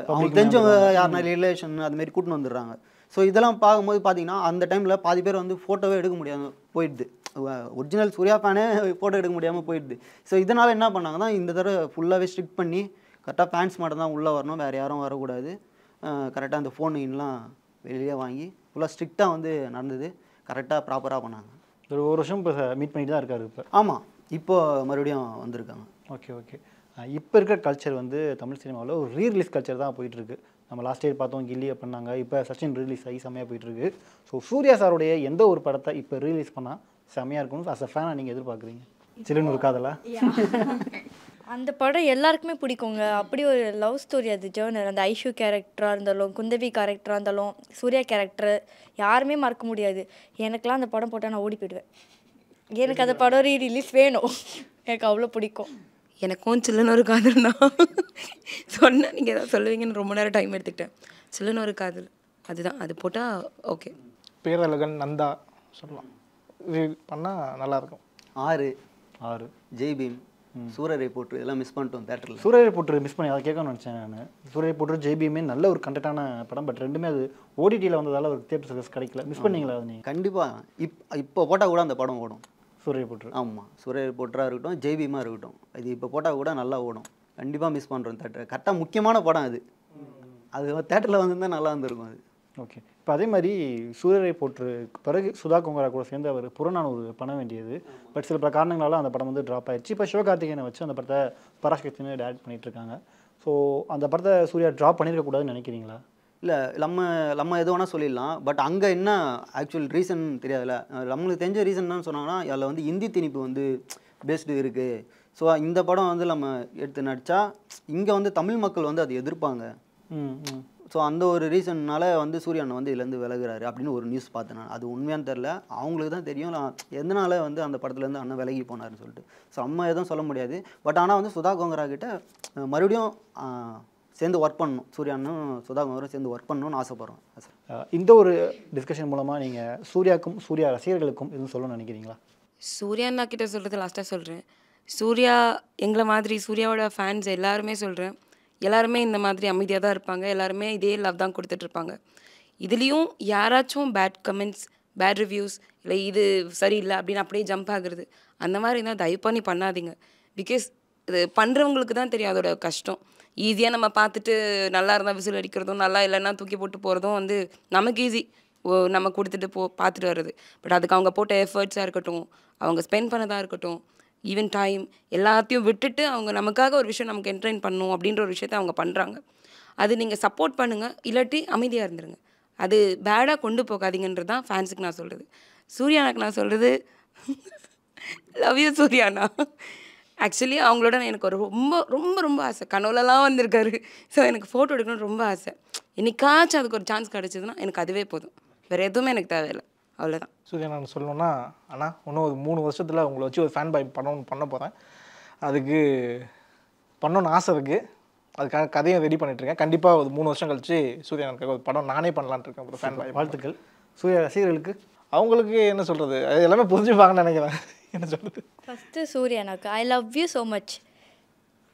அவங்களுக்கு தெரிஞ்சவங்க யாருனா ரிலேஷன் அதுமாரி கூட்டின்னு வந்துடுறாங்க. ஸோ இதெல்லாம் பார்க்கும்போது பார்த்தீங்கன்னா அந்த டைமில் பாதி பேர் வந்து ஃபோட்டோவே எடுக்க முடியாமல் போயிடுது, ஒரிஜினல் சூர்யா ஃபேனே ஃபோட்டோ எடுக்க முடியாமல் போயிடுது. ஸோ இதனால் என்ன பண்ணாங்கன்னா இந்த தடவை ஃபுல்லாகவே ஸ்ட்ரிக்ட் பண்ணி கரெக்டாக ஃபேன்ஸ் மட்டும் தான் உள்ளே வரணும், வேறு யாரும் வரக்கூடாது, கரெக்டாக அந்த ஃபோனுலாம் வெளியே வாங்கி ஃபுல்லாக ஸ்ட்ரிக்டாக வந்து நடந்தது, கரெக்டாக ப்ராப்பராக பண்ணாங்க. ஒரு வருஷம் இப்போ மீட் பண்ணிட்டு தான் இருக்காரு இப்போ. ஆமாம், இப்போ மறுபடியும் வந்திருக்காங்க. ஓகே. இப்போ இருக்கிற கல்ச்சர் வந்து தமிழ் சினிமாவில் ஒரு ரீரிலீஸ் கல்ச்சர் தான் போயிட்டுருக்கு. நம்ம லாஸ்ட் இயர் பார்த்தோம் கில்லியை பண்ணாங்க, இப்போ சச்சின் ரிலீஸ் ஆகி செம்மையாக போயிட்டுருக்கு. ஸோ சூர்யா சாருடைய எந்த ஒரு படத்தை இப்போ ரிலீஸ் பண்ணால் செம்மையாக இருக்கணும் அஸ் அ ஃபேனாக நீங்கள் எதிர்பார்க்குறீங்க? சிலுன்னு ஒரு காதலா? அந்த படம் எல்லாருக்குமே பிடிக்குங்க. அப்படி ஒரு லவ் ஸ்டோரி அது, ஜேர்னர். அந்த ஐஷு கேரக்டராக இருந்தாலும் குந்தவி கேரக்டராக இருந்தாலும் சூர்யா கேரக்டர் யாருமே மறக்க முடியாது. எனக்கெலாம் அந்த படம் போட்டால் நான் ஓடி போயிடுவேன். எனக்கு அந்த படம் ரிலீஸ் வேணும், எனக்கு அவ்வளோ பிடிக்கும். எனக்கும் சில்லுன்னு ஒரு காதல் தான் சொன்னால் நீங்கள் எதாவது சொல்லுவீங்கன்னு ரொம்ப நேரம் டைம் எடுத்துக்கிட்டேன். சில்லுன்னு ஒரு காதல் அதுதான், அது போட்டால் ஓகே. பேரழகன் நந்தா சொல்லலாம், இது பண்ணால் நல்லாயிருக்கும். 6 ஜெய் பீம் சூரரை போட்டு இதெல்லாம் மிஸ் பண்ணிட்டோம் தேட்டரில். சூரரை போட்டு மிஸ் பண்ணி அதை கேட்கணும்னு நினச்சேன் நான். சூரரை போட்டு ஜெய்பியுமே நல்ல ஒரு கண்டென்ட்டான படம், பட் ரெண்டுமே அது ஓடிடியில் வந்ததால் ஒரு தேட்டர் சர்வீஸ் கிடைக்கல. மிஸ் பண்ணீங்களா அது நீங்கள்? கண்டிப்பாக இப்போ போட்டால் கூட அந்த படம் ஓடும். சூரரை போட்டு. ஆமாம், சூரரை போட்டராக இருக்கட்டும் ஜெய் பீமாக இருக்கட்டும், இது இப்போ போட்டால் கூட நல்லா ஓடும். கண்டிப்பாக மிஸ் பண்ணுறோம் தேட்டர். கரெக்டாக முக்கியமான படம் அது தேட்டரில் வந்துருந்தால் நல்லா இருந்திருக்கும் அது. ஓகே. இப்போ அதே மாதிரி சூரரை போட்டு பிறகு சுதா கொங்கரா கூட சேர்ந்து அவர் புறநானூறு பண்ண வேண்டியது, பட் சில பல காரணங்களால் அந்த படம் வந்து ட்ராப் ஆயிடுச்சு. இப்போ சிவகார்த்திகேயனை வச்சு அந்த படத்தை பராசக்தின்னு டேரக்ட் பண்ணிட்டு இருக்காங்க. ஸோ அந்த படத்தை சூர்யா ட்ராப் பண்ணியிருக்கக்கூடாதுன்னு நினைக்கிறீங்களா? இல்லை, நம்ம எது வேணால் சொல்லிடலாம், பட் அங்கே என்ன ஆக்சுவல் ரீசன் தெரியாதுல்ல. நம்மளுக்கு தெரிஞ்ச ரீசன் என்னன்னு சொன்னாங்கன்னா அதில் வந்து இந்தி திணிப்பு வந்து பேஸ்டு இருக்குது. ஸோ இந்த படம் வந்து நம்ம எடுத்து நடித்தா இங்கே வந்து தமிழ் மக்கள் வந்து அதை எதிர்ப்பாங்க. ஸோ அந்த ஒரு ரீசன்னால் வந்து சூர்யா வந்து இதுலேருந்து விலகுறாரு அப்படின்னு ஒரு நியூஸ் பார்த்தேன் நான். அது உண்மையானு தெரில, அவங்களுக்கு தான் தெரியும் நான் எதனால் வந்து அந்த படத்துலேருந்து அண்ணன் விலகி போனார்னு சொல்லிட்டு. ஸோ நம்ம எதுவும் சொல்ல முடியாது. பட் ஆனால் வந்து சுதா கொங்கரா கிட்ட மறுபடியும் சேர்ந்து ஒர்க் பண்ணணும், சூர்யானும் சுதா கொங்கரும் சேர்ந்து ஒர்க் பண்ணணும்னு ஆசைப்பட்றோம். இந்த ஒரு டிஸ்கஷன் மூலமாக நீங்கள் சூர்யாவுக்கும் சூர்யா ரசிகர்களுக்கும் எதுவும் சொல்லணும்னு நினைக்கிறீங்களா? சூர்யா அண்ணா கிட்ட சொல்கிறது லாஸ்ட்டாக சொல்கிறேன். சூர்யா எங்களை மாதிரி சூர்யாவோட ஃபேன்ஸ் எல்லாருமே சொல்கிறேன், எல்லாருமே இந்த மாதிரி அமைதியாக தான் இருப்பாங்க, எல்லாருமே இதே லவ் தான் கொடுத்துட்ருப்பாங்க. இதுலேயும் யாராச்சும் பேட் கமெண்ட்ஸ், பேட் ரிவ்யூஸ், இல்லை இது சரியில்லை அப்படின்னு அப்படியே ஜம்ப் ஆகுறது, அந்த மாதிரி இருந்தால் தயவு பண்ணி பண்ணாதீங்க. பிகாஸ் இது பண்ணுறவங்களுக்கு தான் தெரியும் அதோட கஷ்டம். ஈஸியாக நம்ம பார்த்துட்டு நல்லா இருந்தால் விசில் அடிக்கிறதும், நல்லா இல்லைன்னா தூக்கி போட்டு போகிறதும் வந்து நமக்கு ஈஸி, நம்ம கொடுத்துட்டு பார்த்துட்டு வர்றது. பட் அதுக்கு அவங்க போட்ட எஃபர்ட்ஸாக இருக்கட்டும், அவங்க ஸ்பெண்ட் பண்ணதாக இருக்கட்டும், ஈவன் டைம் எல்லாத்தையும் விட்டுட்டு அவங்க நமக்காக ஒரு விஷயம் நமக்கு என்டர்டெயின் பண்ணணும் அப்படின்ற ஒரு விஷயத்த அவங்க பண்ணுறாங்க. அது நீங்கள் சப்போர்ட் பண்ணுங்கள், இல்லாட்டி அமைதியாக இருந்துருங்க. அது பேடாக கொண்டு போகாதீங்கன்றது தான் ஃபேன்ஸுக்கு நான் சொல்கிறது. சூர்யானாக்கு நான் சொல்கிறது லவ் யூ சூர்யானா. ஆக்சுவலி அவங்களோட எனக்கு ஒரு ரொம்ப ரொம்ப ரொம்ப ஆசை, கனவுலலாம் வந்திருக்காரு. ஸோ எனக்கு ஃபோட்டோ எடுக்கணும்னு ரொம்ப ஆசை. என்னைக்காச்சும் அதுக்கு ஒரு சான்ஸ் கிடச்சிதுன்னா எனக்கு அதுவே போதும், வேறு எதுவுமே எனக்கு தேவையில்லை, அவ்வளோதான். சூர்யா நான் சொல்லணும்னா, ஆனால் இன்னும் ஒரு 3 வருஷத்தில் உங்களை வச்சு ஒரு ஃபேன் பாய் பண்ண போகிறேன். அதுக்கு பண்ணணும்னு ஆசை இருக்குது, அதுக்காக கதையும் ரெடி பண்ணிட்டுருக்கேன். கண்டிப்பாக ஒரு 3 வருஷம் கழிச்சு சூர்யா எனக்கு ஒரு படம் நானே பண்ணலான்ட்டு இருக்கேன், ஒரு ஃபேன் பாய். வாழ்த்துக்கள் சூர்யா ரசிகர்களுக்கு. அவங்களுக்கு என்ன சொல்கிறது, அது எல்லாமே புரிஞ்சுப்பாங்கன்னு நினைக்கிறேன். என்ன சொல்கிறது, ஃபஸ்ட்டு சூர்யானாக்கு I love you so much.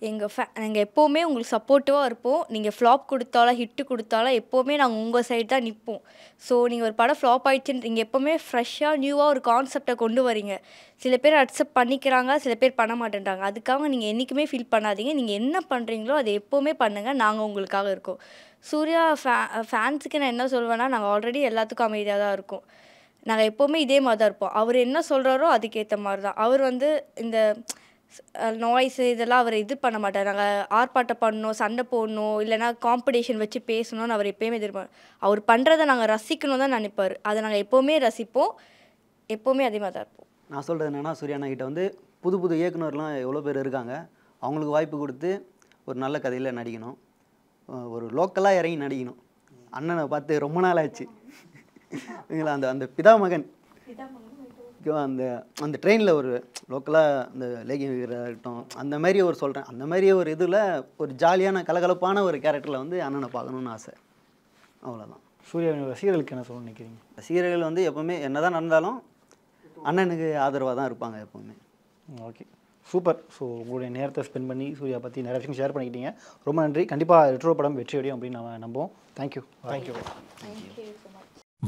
நாங்கள் எப்போவுமே உங்களுக்கு சப்போர்ட்டிவாக இருப்போம். நீங்கள் ஃப்ளாப் கொடுத்தாலும் ஹிட்டு கொடுத்தாலும் எப்போவுமே நாங்கள் உங்கள் சைடு தான் நிற்போம். ஸோ நீங்கள் ஒரு படம் ஃப்ளாப் ஆகிடுச்சுன்னு நீங்கள் எப்போவுமே ஃப்ரெஷ்ஷாக நியூவாக ஒரு கான்செப்டை கொண்டு வரீங்க. சில பேர் அக்செப்ட் பண்ணிக்கிறாங்க, சில பேர் பண்ண மாட்டேன்றாங்க. அதுக்காக நீங்கள் என்றைக்குமே ஃபீல் பண்ணாதீங்க. நீங்கள் என்ன பண்ணுறீங்களோ அதை எப்போவுமே பண்ணுங்கள், நாங்கள் உங்களுக்காக இருக்கோம். சூர்யா ஃபேன்ஸுக்கு நான் என்ன சொல்வேன்னா, நாங்கள் ஆல்ரெடி எல்லாத்துக்கும் அமைதியாக தான் இருக்கோம். நாங்கள் எப்போவுமே இதே மாதிரி தான் இருப்போம். அவர் என்ன சொல்கிறாரோ அதுக்கேற்ற மாதிரி தான். அவர் வந்து இந்த நாய்ஸு இதெல்லாம் அவர் இது பண்ண மாட்டார். நாங்கள் ஆர்ப்பாட்டம் பண்ணணும், சண்டை போடணும், இல்லைனா காம்படிஷன் வச்சு பேசணும்னு அவர் எப்போயுமே எதிர்பார்ப்பார். அவர் பண்ணுறதை நாங்கள் ரசிக்கணும் தான் நினைப்பார். அதை நாங்கள் எப்போவுமே ரசிப்போம், எப்போவுமே அதே மாதிரி தான் இருப்போம். நான் சொல்கிறது என்னென்னா, சூர்யாண்ணா கிட்ட வந்து புது புது இயக்குனர்லாம் எவ்வளோ பேர் இருக்காங்க. அவங்களுக்கு வாய்ப்பு கொடுத்து ஒரு நல்ல கதையில் நடிக்கணும், ஒரு லோக்கலாக இறங்கி நடிக்கணும். அண்ணனை பார்த்து ரொம்ப நாள் ஆச்சு. அந்த அந்த பிதாமகன் அந்த அந்த ட்ரெயினில் ஒரு லோக்கலாக அந்த லேகியம் இருக்கட்டும், அந்த மாதிரி ஒரு சொல்கிறேன், அந்த மாதிரி ஒரு இதில் ஒரு ஜாலியான கலகலப்பான ஒரு கேரக்டரில் வந்து அண்ணனை பார்க்கணுன்னு ஆசை. அவ்வளோதான். சூர்யாவின் ரசிகர்களுக்கு என்ன சொல்ல நினைக்கிறீங்க? ரசிகர்கள் வந்து எப்போவுமே என்ன தான் நடந்தாலும் அண்ணனுக்கு ஆதரவாக தான் இருப்பாங்க எப்போவுமே. Okay, super. ஸோ உங்களுடைய நேரத்தை ஸ்பெண்ட் பண்ணி சூர்யா பற்றி நிறைய விஷயம் ஷேர் பண்ணிக்கிட்டீங்க. ரொம்ப நன்றி. கண்டிப்பாக ரெட்ரோ படம் வெற்றி அடையும் அப்படின்னு நம்ம நம்புவோம். தேங்க்யூ.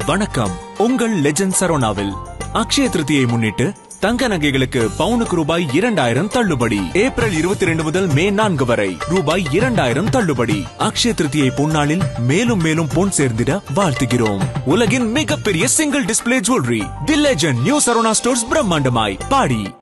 வணக்கம். உங்கள் லெஜண்ட் சரோனாவில் அக்ஷய திருதியை முன்னிட்டு தங்க நகைகளுக்கு பவுனுக்கு ரூபாய் 2000 தள்ளுபடி. ஏப்ரல் 22 முதல் மே 4 வரை ரூபாய் 2000 தள்ளுபடி. அக்ஷய திருதியை பொன்னாளில் மேலும் மேலும் பொன் சேர்ந்திட வாழ்த்துகிறோம். உலகின் மிகப்பெரிய single display jewellery the legend new Saravana stores பிரம்மாண்டமாய் பாடி.